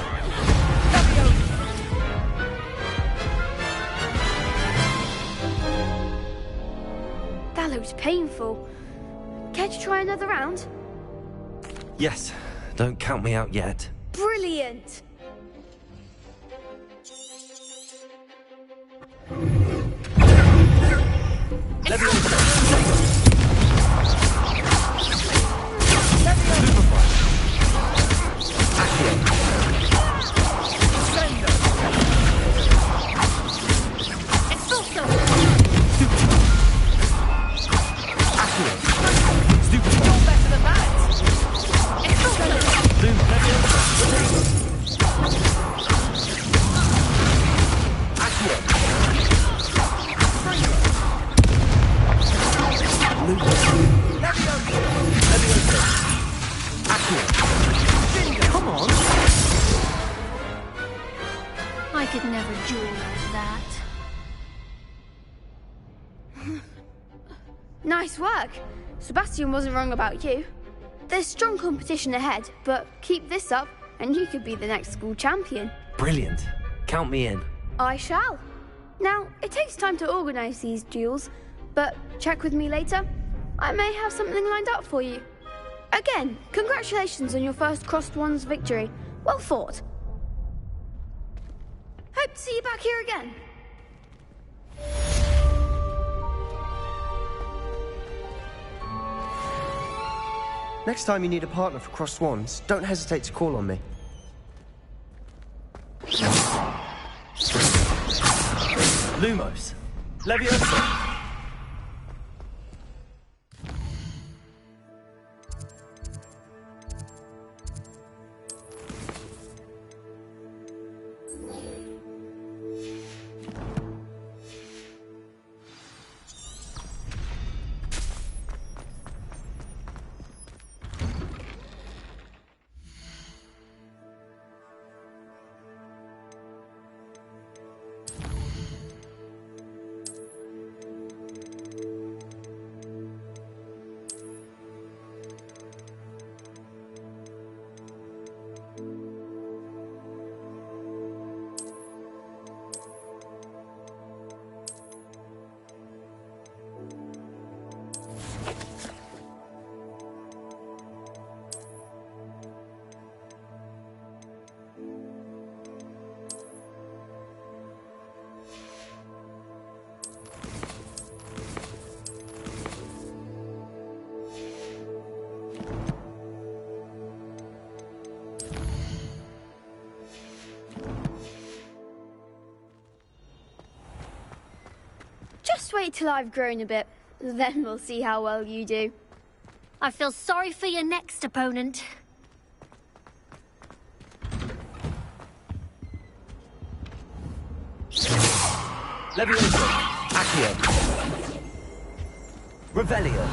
That looks painful. Care to try another round? Yes, don't count me out yet. Brilliant! Leviosa. Accio. Stendo. Expulso! Accio. Stupid one. You're better than that! Expulso! Loom. Leviosa. Accio. Loom. Leviosa. Leviosa. Accio. Come on. I could never duel like that. Nice work. Sebastian wasn't wrong about you. There's strong competition ahead, but keep this up and you could be the next school champion. Brilliant. Count me in. I shall. Now, it takes time to organise these duels, but check with me later. I may have something lined up for you. Again, congratulations on your first Crossed Wands victory. Well fought. Hope to see you back here again. Next time you need a partner for Crossed Wands, don't hesitate to call on me. Lumos. Leviosa. Just wait till I've grown a bit, then we'll see how well you do. I feel sorry for your next opponent. Leviosa. Accio. Revelio.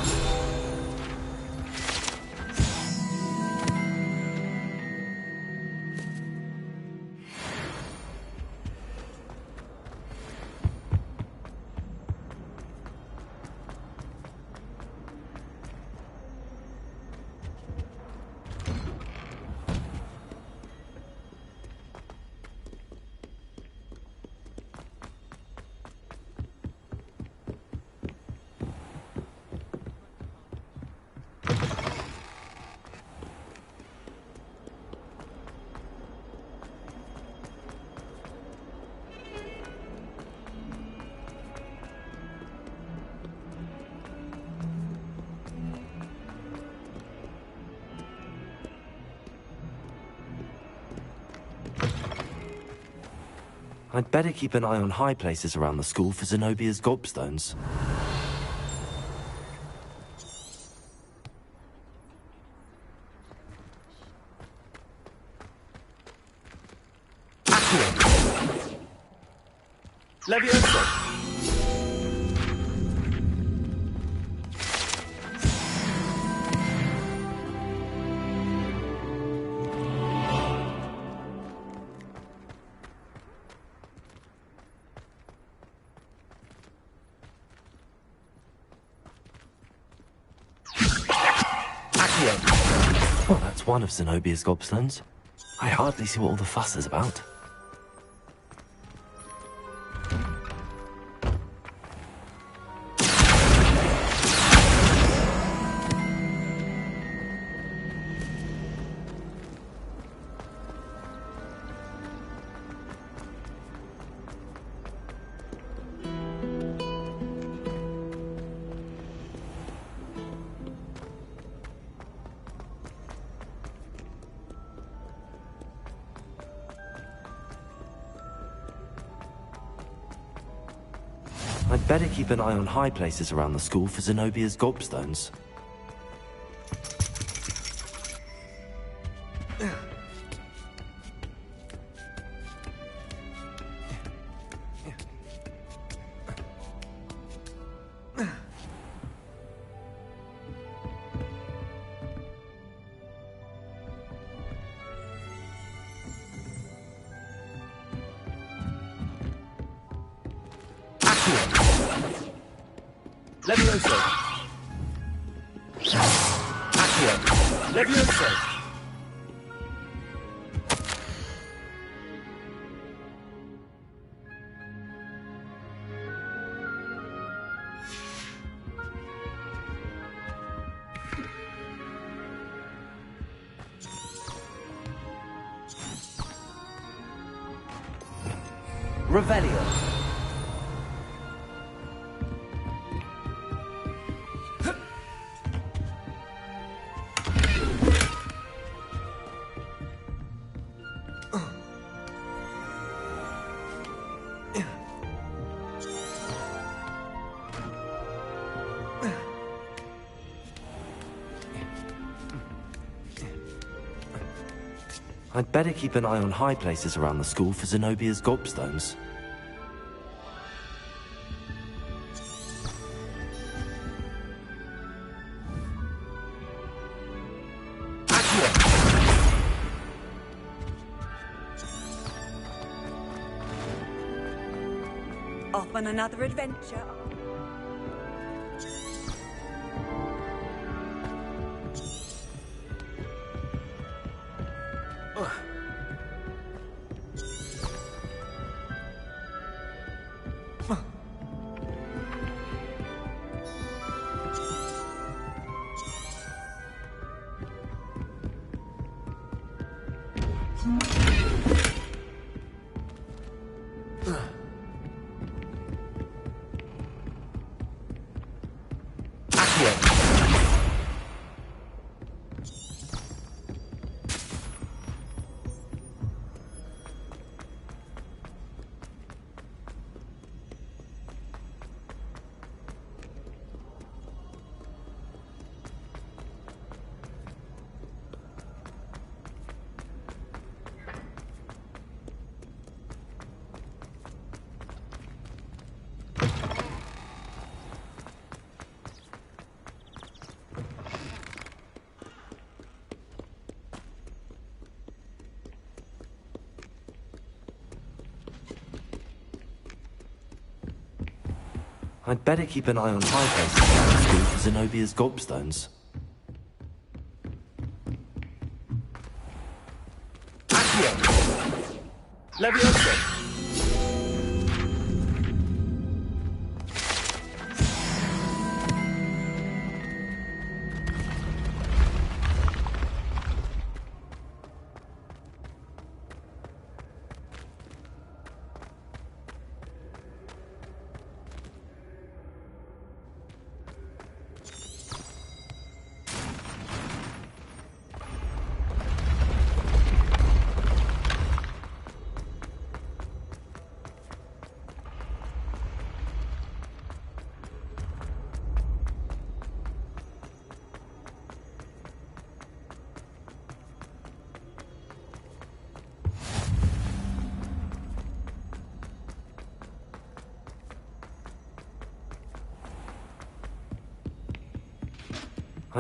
I'd better keep an eye on high places around the school for Zenobia's gobstones. Levioso! Well, that's one of Zenobia's gobstones. I hardly see what all the fuss is about. I'd better keep an eye on high places around the school for Zenobia's gobstones. Levioso! Accio! Levioso! Revelio. I'd better keep an eye on high places around the school for Zenobia's gobstones. Off on another adventure. I'd better keep an eye on high places around the school for Zenobia's gobstones. Accio! Levioso!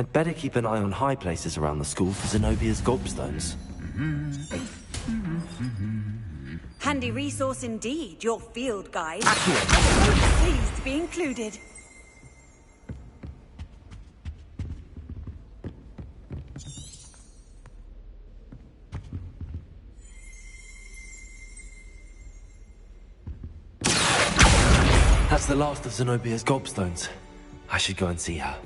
I'd better keep an eye on high places around the school for Zenobia's gobstones. Handy resource indeed, your field guide. Pleased to be included. That's the last of Zenobia's gobstones. I should go and see her.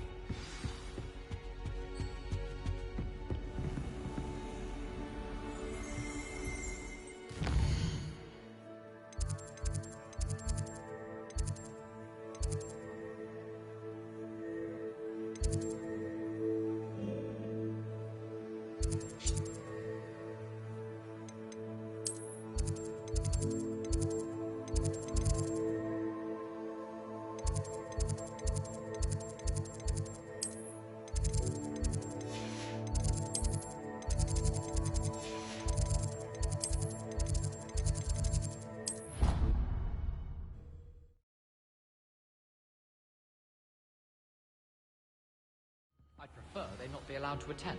I'd prefer they not be allowed to attend.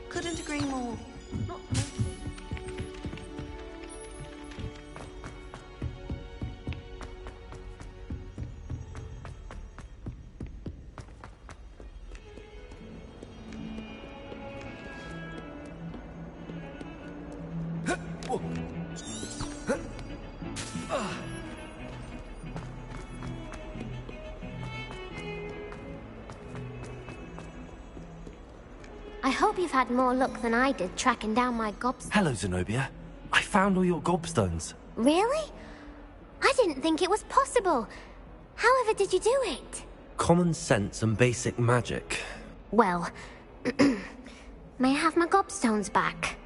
Couldn't agree more. Not I hope you've had more luck than I did tracking down my gobstones. Hello, Zenobia. I found all your gobstones. Really? I didn't think it was possible. However did you do it? Common sense and basic magic. Well, may I have my gobstones back?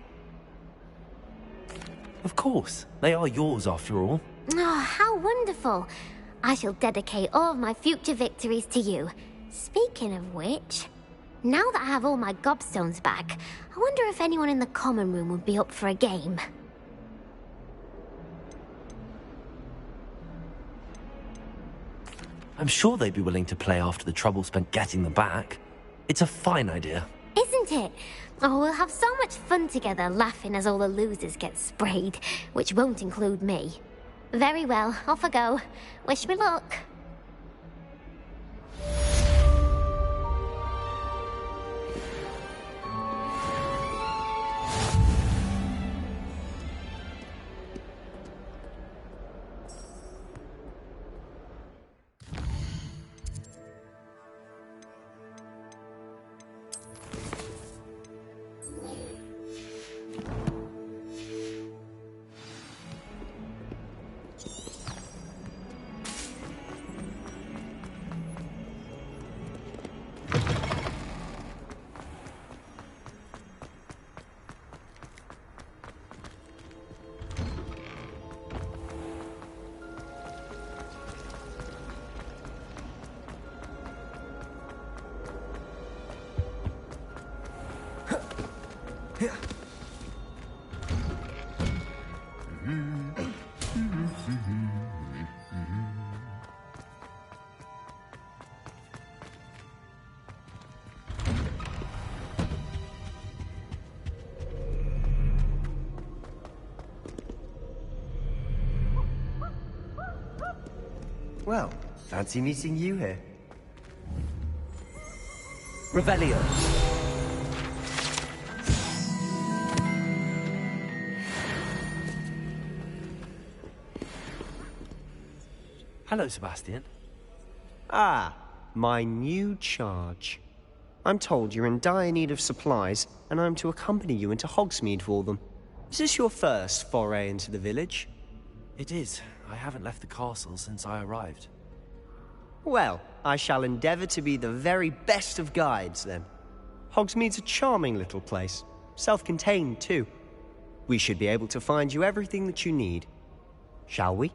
Of course. They are yours after all. Oh, how wonderful. I shall dedicate all of my future victories to you. Speaking of which, now that I have all my gobstones back, I wonder if anyone in the common room would be up for a game. I'm sure they'd be willing to play after the trouble spent getting them back. It's a fine idea. Isn't it? Oh, we'll have so much fun together laughing as all the losers get sprayed, which won't include me. Very well, off I go. Wish me luck. Well, fancy meeting you here. Revelio. Hello, Sebastian. Ah, my new charge. I'm told you're in dire need of supplies, and I'm to accompany you into Hogsmeade for them. Is this your first foray into the village? It is. I haven't left the castle since I arrived. Well, I shall endeavour to be the very best of guides, then. Hogsmeade's a charming little place. Self-contained, too. We should be able to find you everything that you need. Shall we?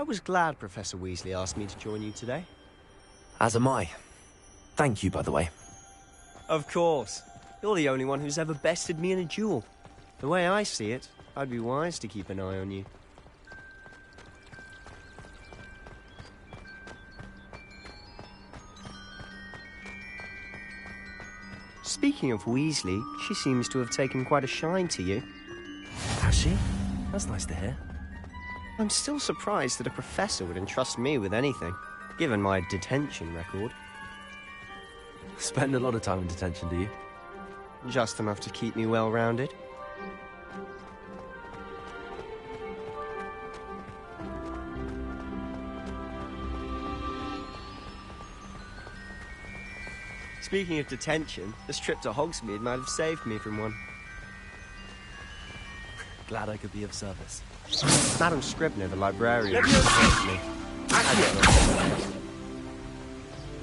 was glad Professor Weasley asked me to join you today. As am I. Thank you, by the way. Of course. You're the only one who's ever bested me in a duel. The way I see it, I'd be wise to keep an eye on you. Speaking of Weasley, she seems to have taken quite a shine to you. Has she? That's nice to hear. I'm still surprised that a professor would entrust me with anything, given my detention record. Spend a lot of time in detention, do you? Just enough to keep me well-rounded. Speaking of detention, this trip to Hogsmeade might have saved me from one. Glad I could be of service. Madam Scribner, the librarian, saved me.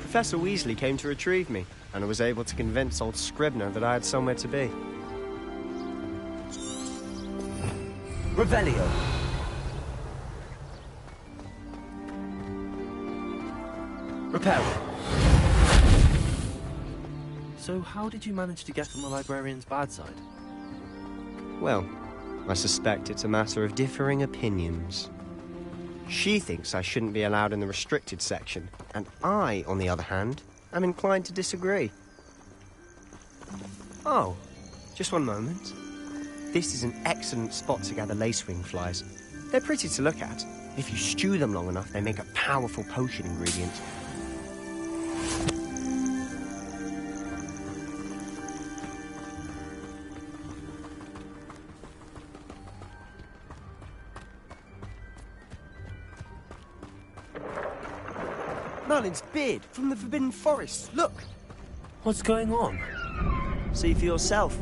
Professor Weasley came to retrieve me, and I was able to convince old Scribner that I had somewhere to be. Revelio. Reparo. So how did you manage to get on the librarian's bad side? Well, I suspect it's a matter of differing opinions. She thinks I shouldn't be allowed in the restricted section, and I, on the other hand, am inclined to disagree. Oh, just one moment. This is an excellent spot to gather lacewing flies. They're pretty to look at. If you stew them long enough, they make a powerful potion ingredient. Merlin's beard from the Forbidden Forest. Look! What's going on? See for yourself.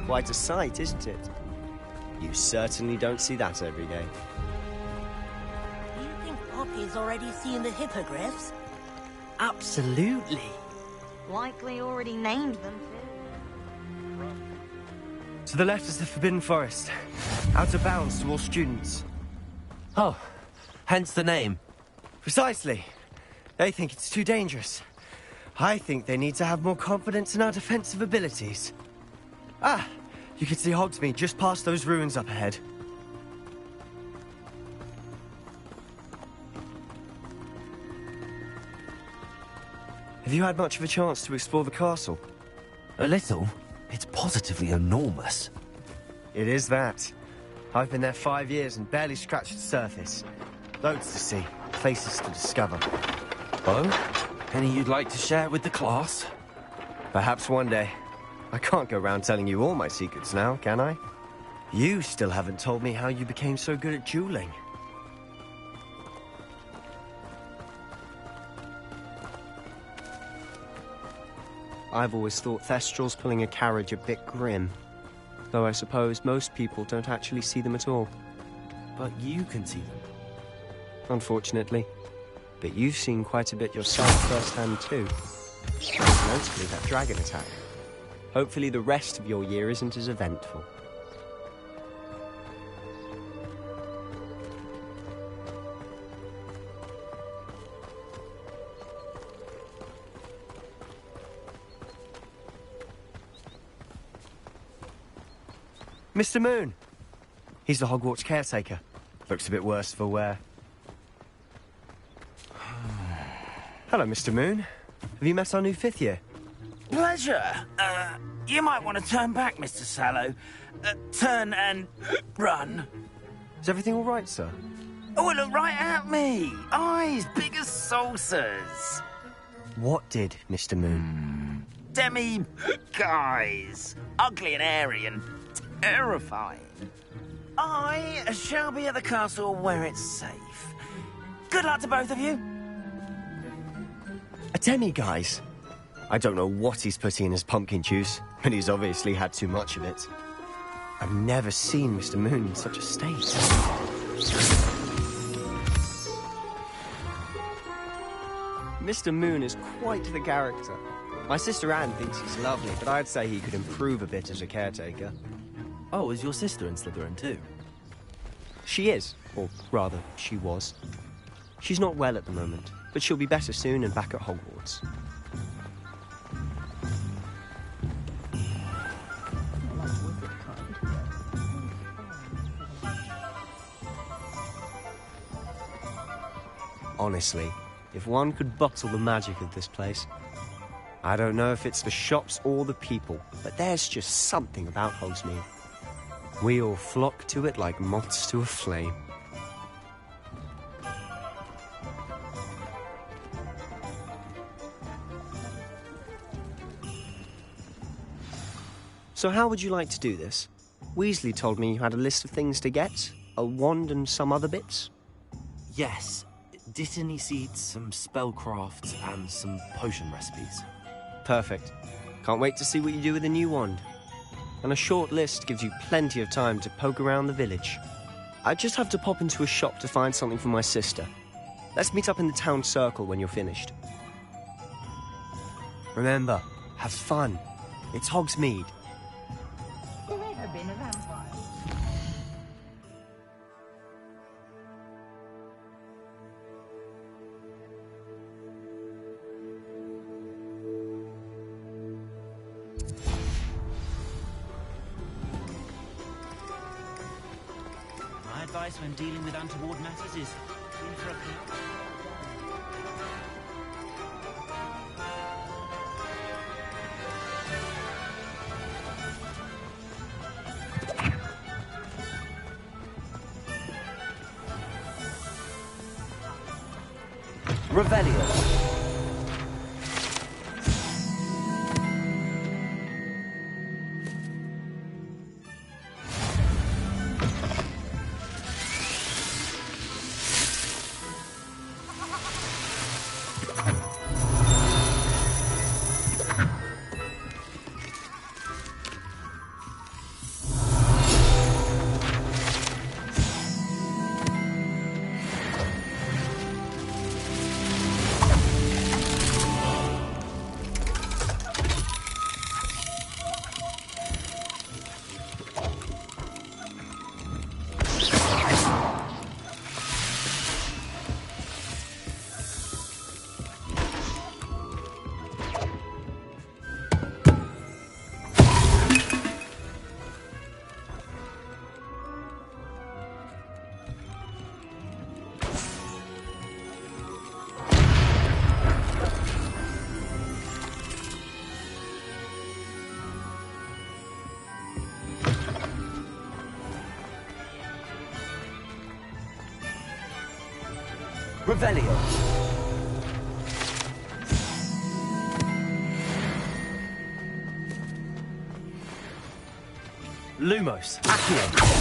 Quite a sight, isn't it? You certainly don't see that every day. Do you think Poppy's already seen the hippogriffs? Absolutely. Likely already named them, too. To the left is the Forbidden Forest. Out of bounds to all students. Oh, hence the name. Precisely. They think it's too dangerous. I think they need to have more confidence in our defensive abilities. Ah, you can see Hogsmeade just past those ruins up ahead. Have you had much of a chance to explore the castle? A little. It's positively enormous. It is that. I've been there 5 years and barely scratched the surface. Loads to see, places to discover. Oh? Any you'd like to share with the class? Perhaps one day. I can't go around telling you all my secrets now, can I? You still haven't told me how you became so good at dueling. I've always thought Thestrals pulling a carriage a bit grim. Though I suppose most people don't actually see them at all. But you can see them. Unfortunately. But you've seen quite a bit yourself firsthand too. Mostly that dragon attack. Hopefully the rest of your year isn't as eventful. Mr. Moon! He's the Hogwarts caretaker. Looks a bit worse for wear. Hello, Mr. Moon. Have you met our new 5th year? Pleasure. You might want to turn back, Mr. Sallow. Turn and run. Is everything all right, sir? Oh, look right at me. Eyes big as saucers. What did, Mr. Moon? Guys. Ugly and airy and terrifying. I shall be at the castle where it's safe. Good luck to both of you. A demi-guise? I don't know what he's putting in his pumpkin juice, but he's obviously had too much of it. I've never seen Mr. Moon in such a state. Mr. Moon is quite the character. My sister Anne thinks he's lovely, but I'd say he could improve a bit as a caretaker. Oh, is your sister in Slytherin too? She is. Or rather, she was. She's not well at the moment, but she'll be better soon and back at Hogwarts. Honestly, if one could bottle the magic of this place. I don't know if it's the shops or the people, but there's just something about Hogsmeade. We all flock to it like moths to a flame. So how would you like to do this? Weasley told me you had a list of things to get, a wand and some other bits. Yes, Dittany seeds, some spellcrafts, and some potion recipes. Perfect. Can't wait to see what you do with the new wand. And a short list gives you plenty of time to poke around the village. I just have to pop into a shop to find something for my sister. Let's meet up in the town circle when you're finished. Remember, have fun. It's Hogsmeade. There ever been a vampire? My advice when dealing with untoward matters is in for a club. Revelio. Revelio. Lumos. Accio.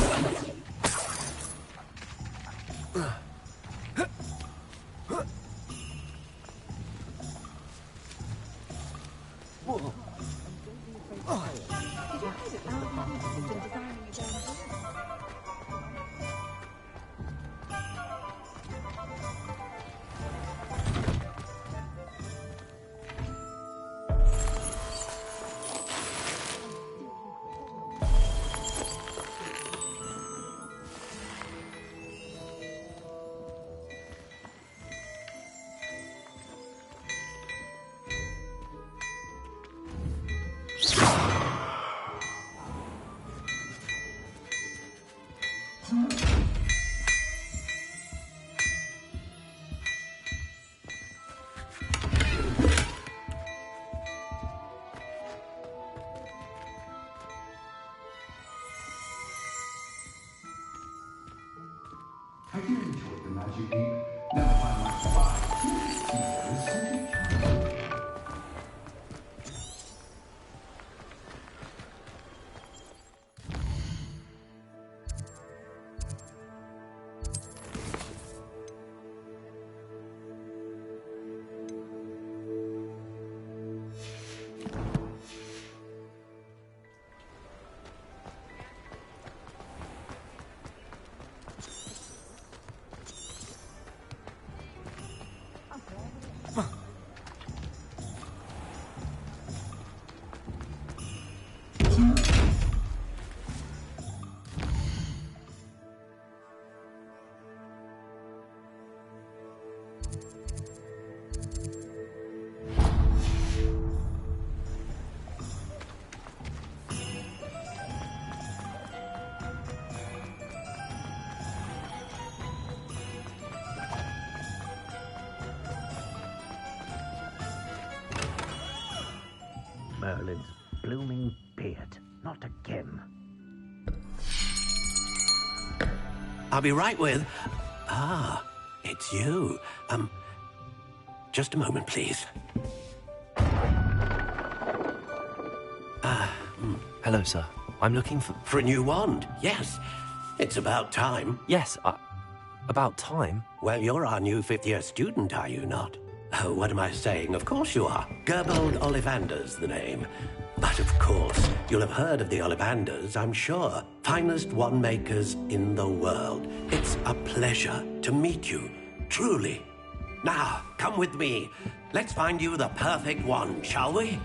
I do enjoy the magic ink. Never find my spy. Not again. I'll be right with... Ah, it's you. Just a moment, please. Hello, sir. I'm looking for... For a new wand, yes. It's about time. Yes, about time? Well, you're our new fifth-year student, are you not? Oh, what am I saying? Of course you are. Gerbold Ollivander's the name. But of course, you'll have heard of the Ollivanders, I'm sure. Finest wand makers in the world. It's a pleasure to meet you, truly. Now, come with me. Let's find you the perfect wand, shall we?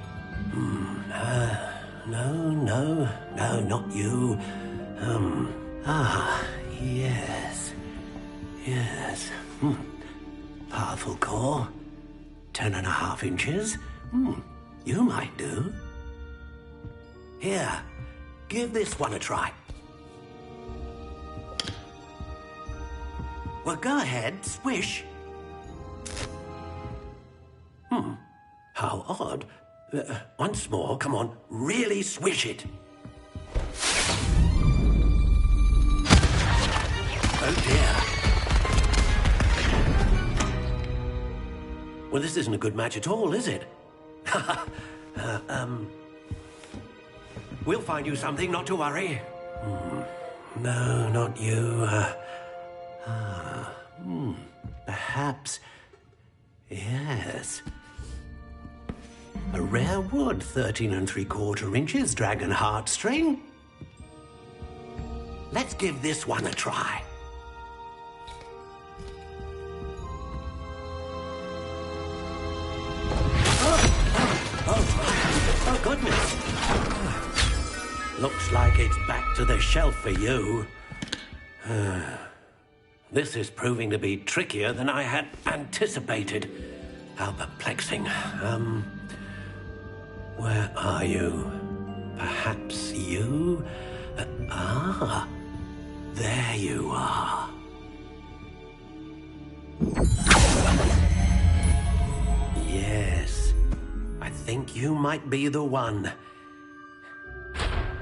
No, not you. Yes. Powerful core. 10.5 inches. You might do. Here, give this one a try. Well, go ahead, swish. How odd. Once more, come on, really swish it. Oh dear. Well, this isn't a good match at all, is it? We'll find you something, not to worry. No, not you. Perhaps... Yes. A rare wood, 13 3/4 inches, dragon heartstring. Let's give this one a try. Oh, goodness. Looks like it's back to the shelf for you. This is proving to be trickier than I had anticipated. How perplexing. Where are you? Perhaps you? There you are. Yes, I think you might be the one.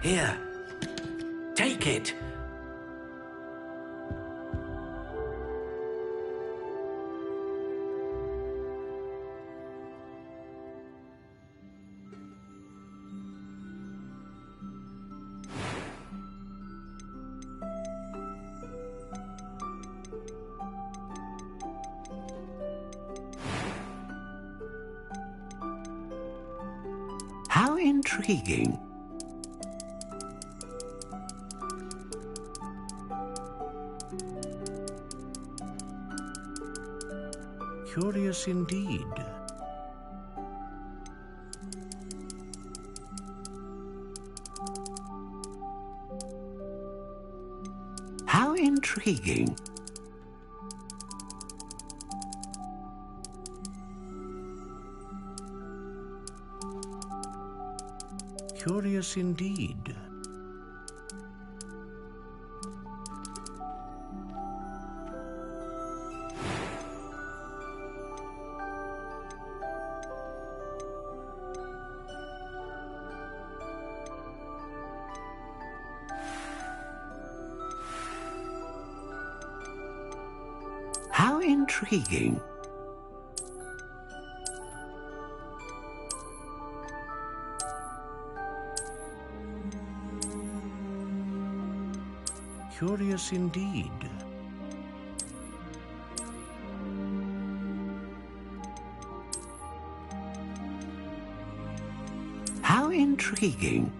Here, take it. How intriguing. Curious indeed. How intriguing. Curious indeed. How intriguing. Curious indeed. How intriguing.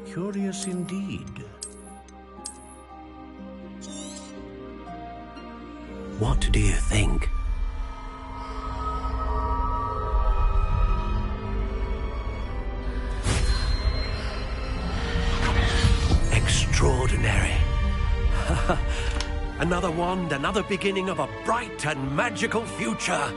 Curious indeed. What do you think? Extraordinary. Another wand, another beginning of a bright and magical future.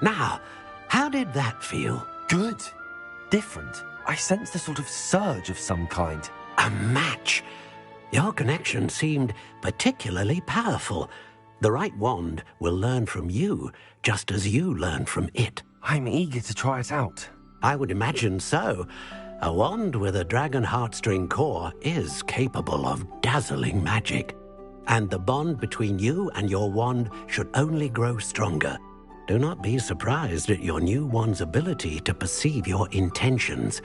Now, how did that feel? Good. Different. I sensed a sort of surge of some kind. A match. Your connection seemed particularly powerful. The right wand will learn from you, just as you learn from it. I'm eager to try it out. I would imagine so. A wand with a dragon heartstring core is capable of dazzling magic. And the bond between you and your wand should only grow stronger. Do not be surprised at your new wand's ability to perceive your intentions,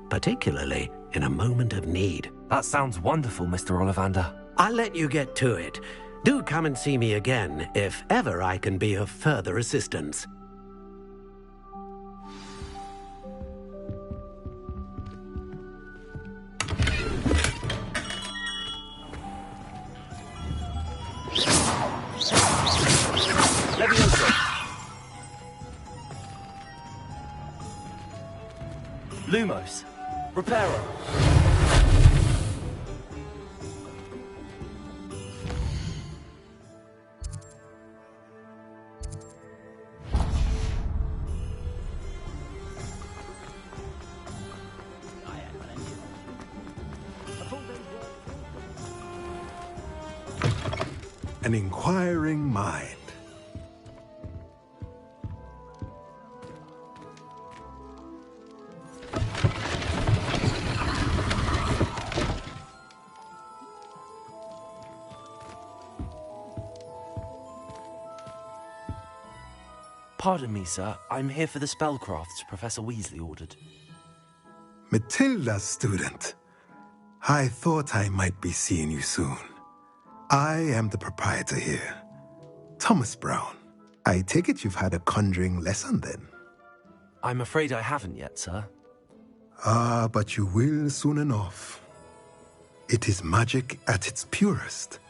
particularly in a moment of need. That sounds wonderful, Mr. Ollivander. I'll let you get to it. Do come and see me again if ever I can be of further assistance. Lumos. Reparo. An inquiring mind. Pardon me, sir. I'm here for the spellcrafts Professor Weasley ordered. Matilda's student. I thought I might be seeing you soon. I am the proprietor here, Thomas Brown. I take it you've had a conjuring lesson then? I'm afraid I haven't yet, sir. Ah, but you will soon enough. It is magic at its purest,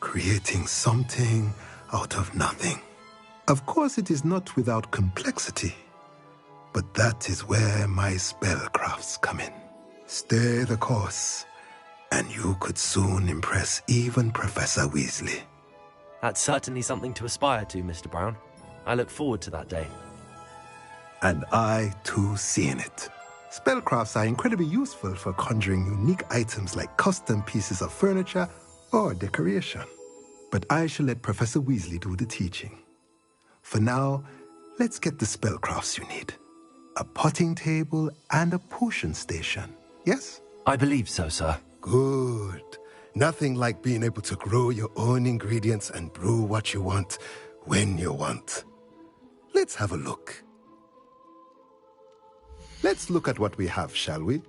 creating something out of nothing. Of course, it is not without complexity, but that is where my spellcrafts come in. Stay the course, and you could soon impress even Professor Weasley. That's certainly something to aspire to, Mr. Brown. I look forward to that day. And I, too, seeing it. Spellcrafts are incredibly useful for conjuring unique items like custom pieces of furniture or decoration. But I shall let Professor Weasley do the teaching. For now, let's get the spellcrafts you need. A potting table and a potion station, yes? I believe so, sir. Good. Nothing like being able to grow your own ingredients and brew what you want when you want. Let's have a look. Let's look at what we have, shall we?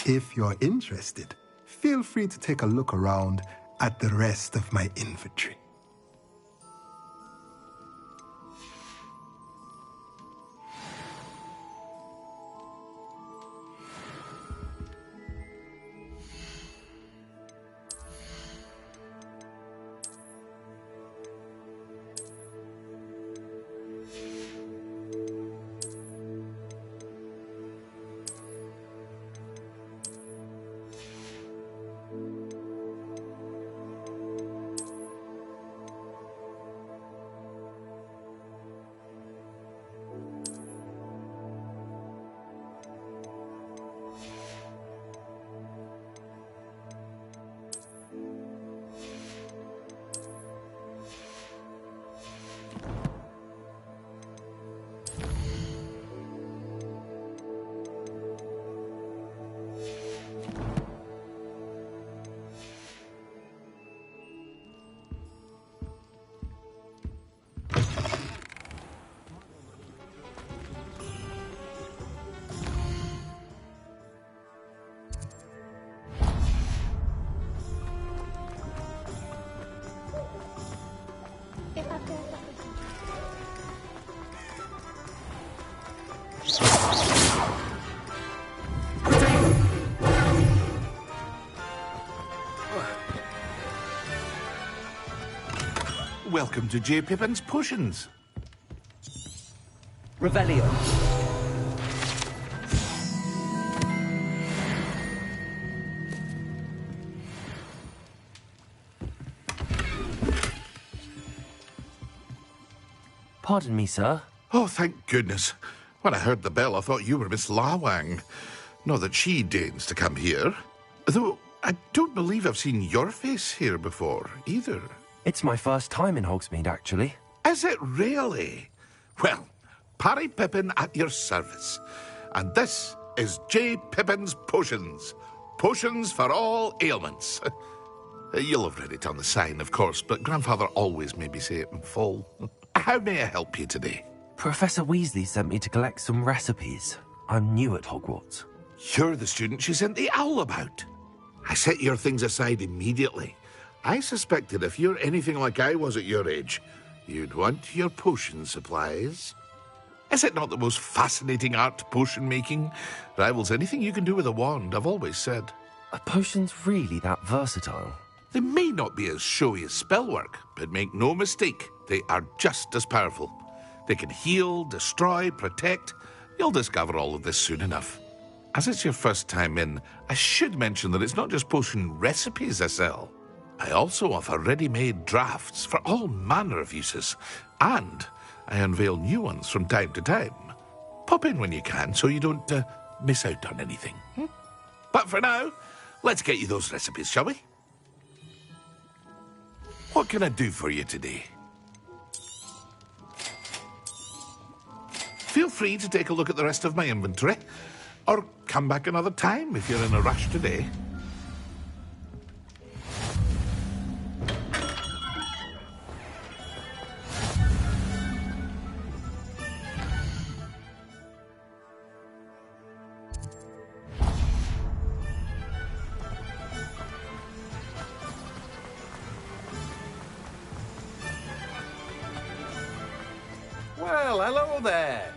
If you're interested, feel free to take a look around at the rest of my inventory. Welcome to J. Pippin's Potions. Revelio. Pardon me, sir. Oh, thank goodness. When I heard the bell, I thought you were Miss Lawang. Not that she deigns to come here. Though I don't believe I've seen your face here before, either. It's my first time in Hogsmeade, actually. Is it really? Well, Parry Pippin at your service. And this is J. Pippin's Potions. Potions for all ailments. You'll have read it on the sign, of course, but Grandfather always made me say it in full. How may I help you today? Professor Weasley sent me to collect some recipes. I'm new at Hogwarts. You're the student she sent the owl about. I set your things aside immediately. I suspected if you're anything like I was at your age, you'd want your potion supplies. Is it not the most fascinating art, potion making? Rivals anything you can do with a wand, I've always said. Are potions really that versatile? They may not be as showy as spellwork, but make no mistake, they are just as powerful. They can heal, destroy, protect. You'll discover all of this soon enough. As it's your first time in, I should mention that it's not just potion recipes I sell. I also offer ready-made drafts for all manner of uses, and I unveil new ones from time to time. Pop in when you can so you don't miss out on anything. But for now, let's get you those recipes, shall we? What can I do for you today? Feel free to take a look at the rest of my inventory, or come back another time if you're in a rush today. Well, hello there.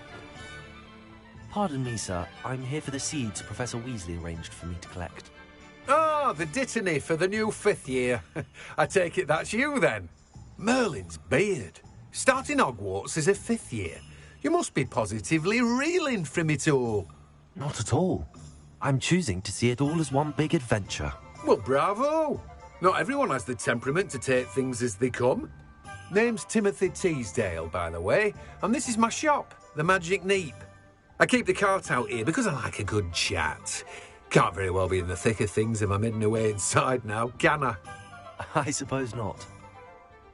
Pardon me, sir. I'm here for the seeds Professor Weasley arranged for me to collect. Ah, the dittany for the new 5th year. I take it that's you, then. Merlin's beard. Starting Hogwarts as a 5th year. You must be positively reeling from it all. Not at all. I'm choosing to see it all as one big adventure. Well, bravo. Not everyone has the temperament to take things as they come. Name's Timothy Teasdale, by the way, and this is my shop, the Magic Neep. I keep the cart out here because I like a good chat. Can't very well be in the thick of things if I'm hidden away inside now, can I? I suppose not.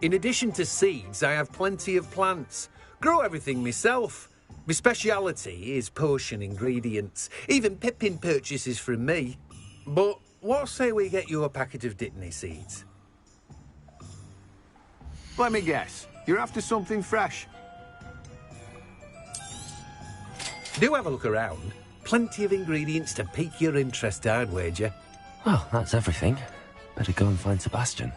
In addition to seeds, I have plenty of plants. Grow everything myself. My speciality is potion ingredients. Even Pippin purchases from me. But what say we get you a packet of dittany seeds? Let me guess. You're after something fresh. Do have a look around. Plenty of ingredients to pique your interest, I'd wager. Well, that's everything. Better go and find Sebastian.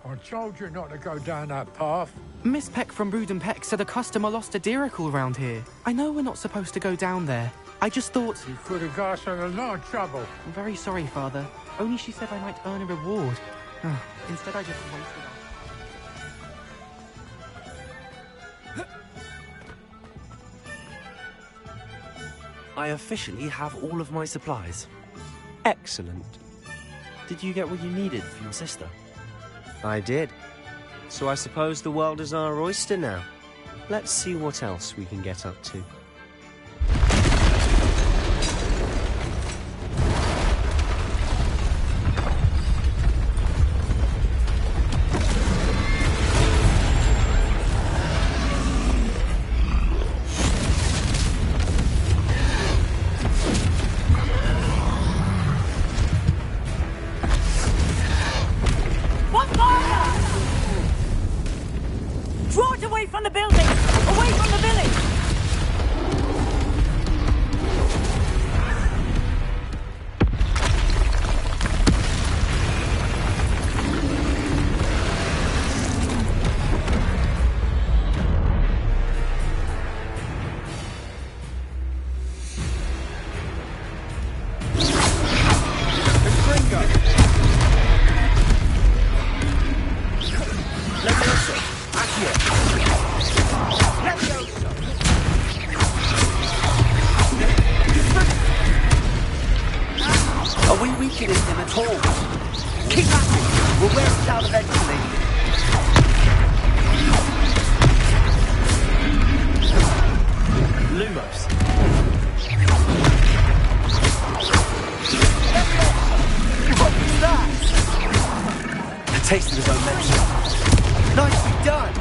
I told you not to go down that path. Miss Peck from Brood and Peck said a customer lost a diricle round here. I know we're not supposed to go down there. I just thought... You could have got us in a lot of trouble. I'm very sorry, Father. Only she said I might earn a reward. Instead, I just wasted I officially have all of my supplies. Excellent. Did you get what you needed for your sister? I did. So I suppose the world is our oyster now. Let's see what else we can get up to. Draw it away from the building! Away from the village! Keep at it! We'll wear it down eventually. Lumos. What was that? A taste of his own medicine. Nicely done!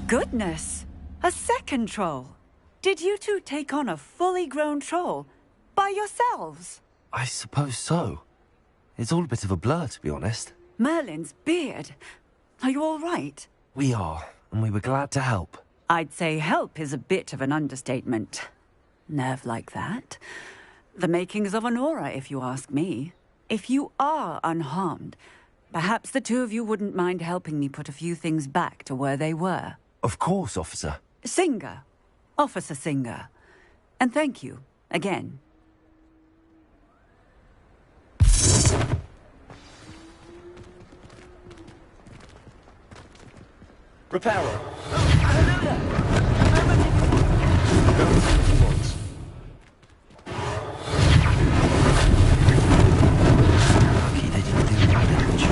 Goodness! A second troll! Did you two take on a fully grown troll by yourselves? I suppose so. It's all a bit of a blur, to be honest. Merlin's beard. Are you all right? We are, and we were glad to help. I'd say help is a bit of an understatement. Nerve like that. The makings of an aura, if you ask me. If you are unharmed, perhaps the two of you wouldn't mind helping me put a few things back to where they were. Of course, officer. Singer. Officer Singer. And thank you, again. Reparo. Lucky they didn't do my damage.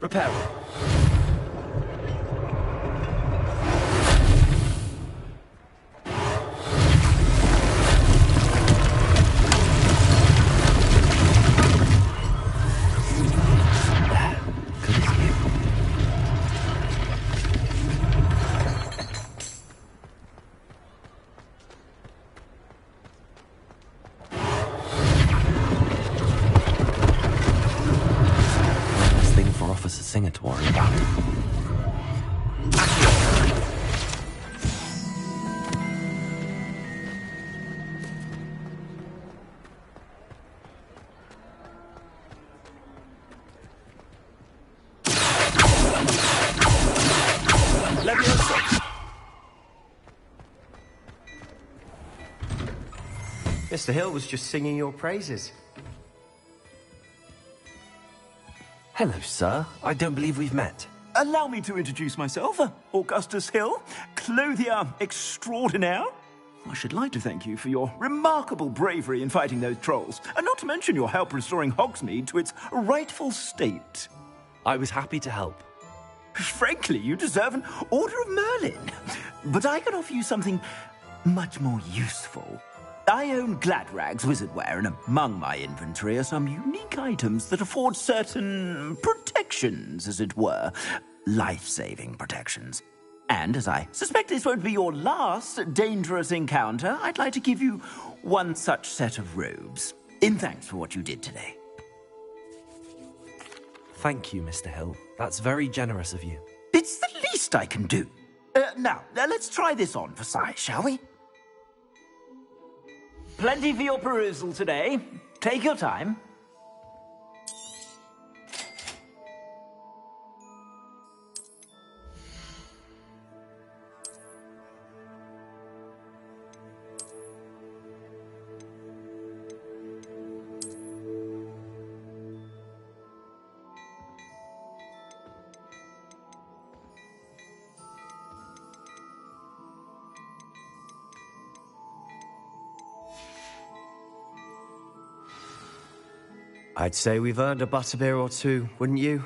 Reparo. Officer Singer to worry about. Mr. Hill was just singing your praises. Hello, sir. I don't believe we've met. Allow me to introduce myself, Augustus Hill, clothier extraordinaire. I should like to thank you for your remarkable bravery in fighting those trolls, and not to mention your help restoring Hogsmeade to its rightful state. I was happy to help. Frankly, you deserve an Order of Merlin. But I can offer you something much more useful. I own Gladrag's wizardware, and among my inventory are some unique items that afford certain protections, as it were. Life-saving protections. And as I suspect this won't be your last dangerous encounter, I'd like to give you one such set of robes, in thanks for what you did today. Thank you, Mr. Hill. That's very generous of you. It's the least I can do. Now, let's try this on for size, shall we? Plenty for your perusal today. Take your time. I'd say we've earned a butterbeer or two, wouldn't you?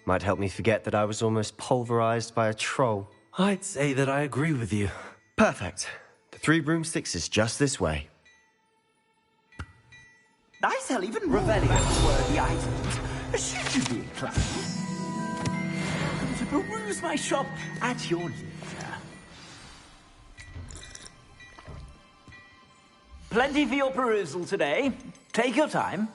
Might help me forget that I was almost pulverized by a troll. I'd say that I agree with you. Perfect. The 3 broomsticks is just this way. I sell even Revelio-worthy items. Should you be inclined to peruse my shop at your leisure. Plenty for your perusal today. Take your time.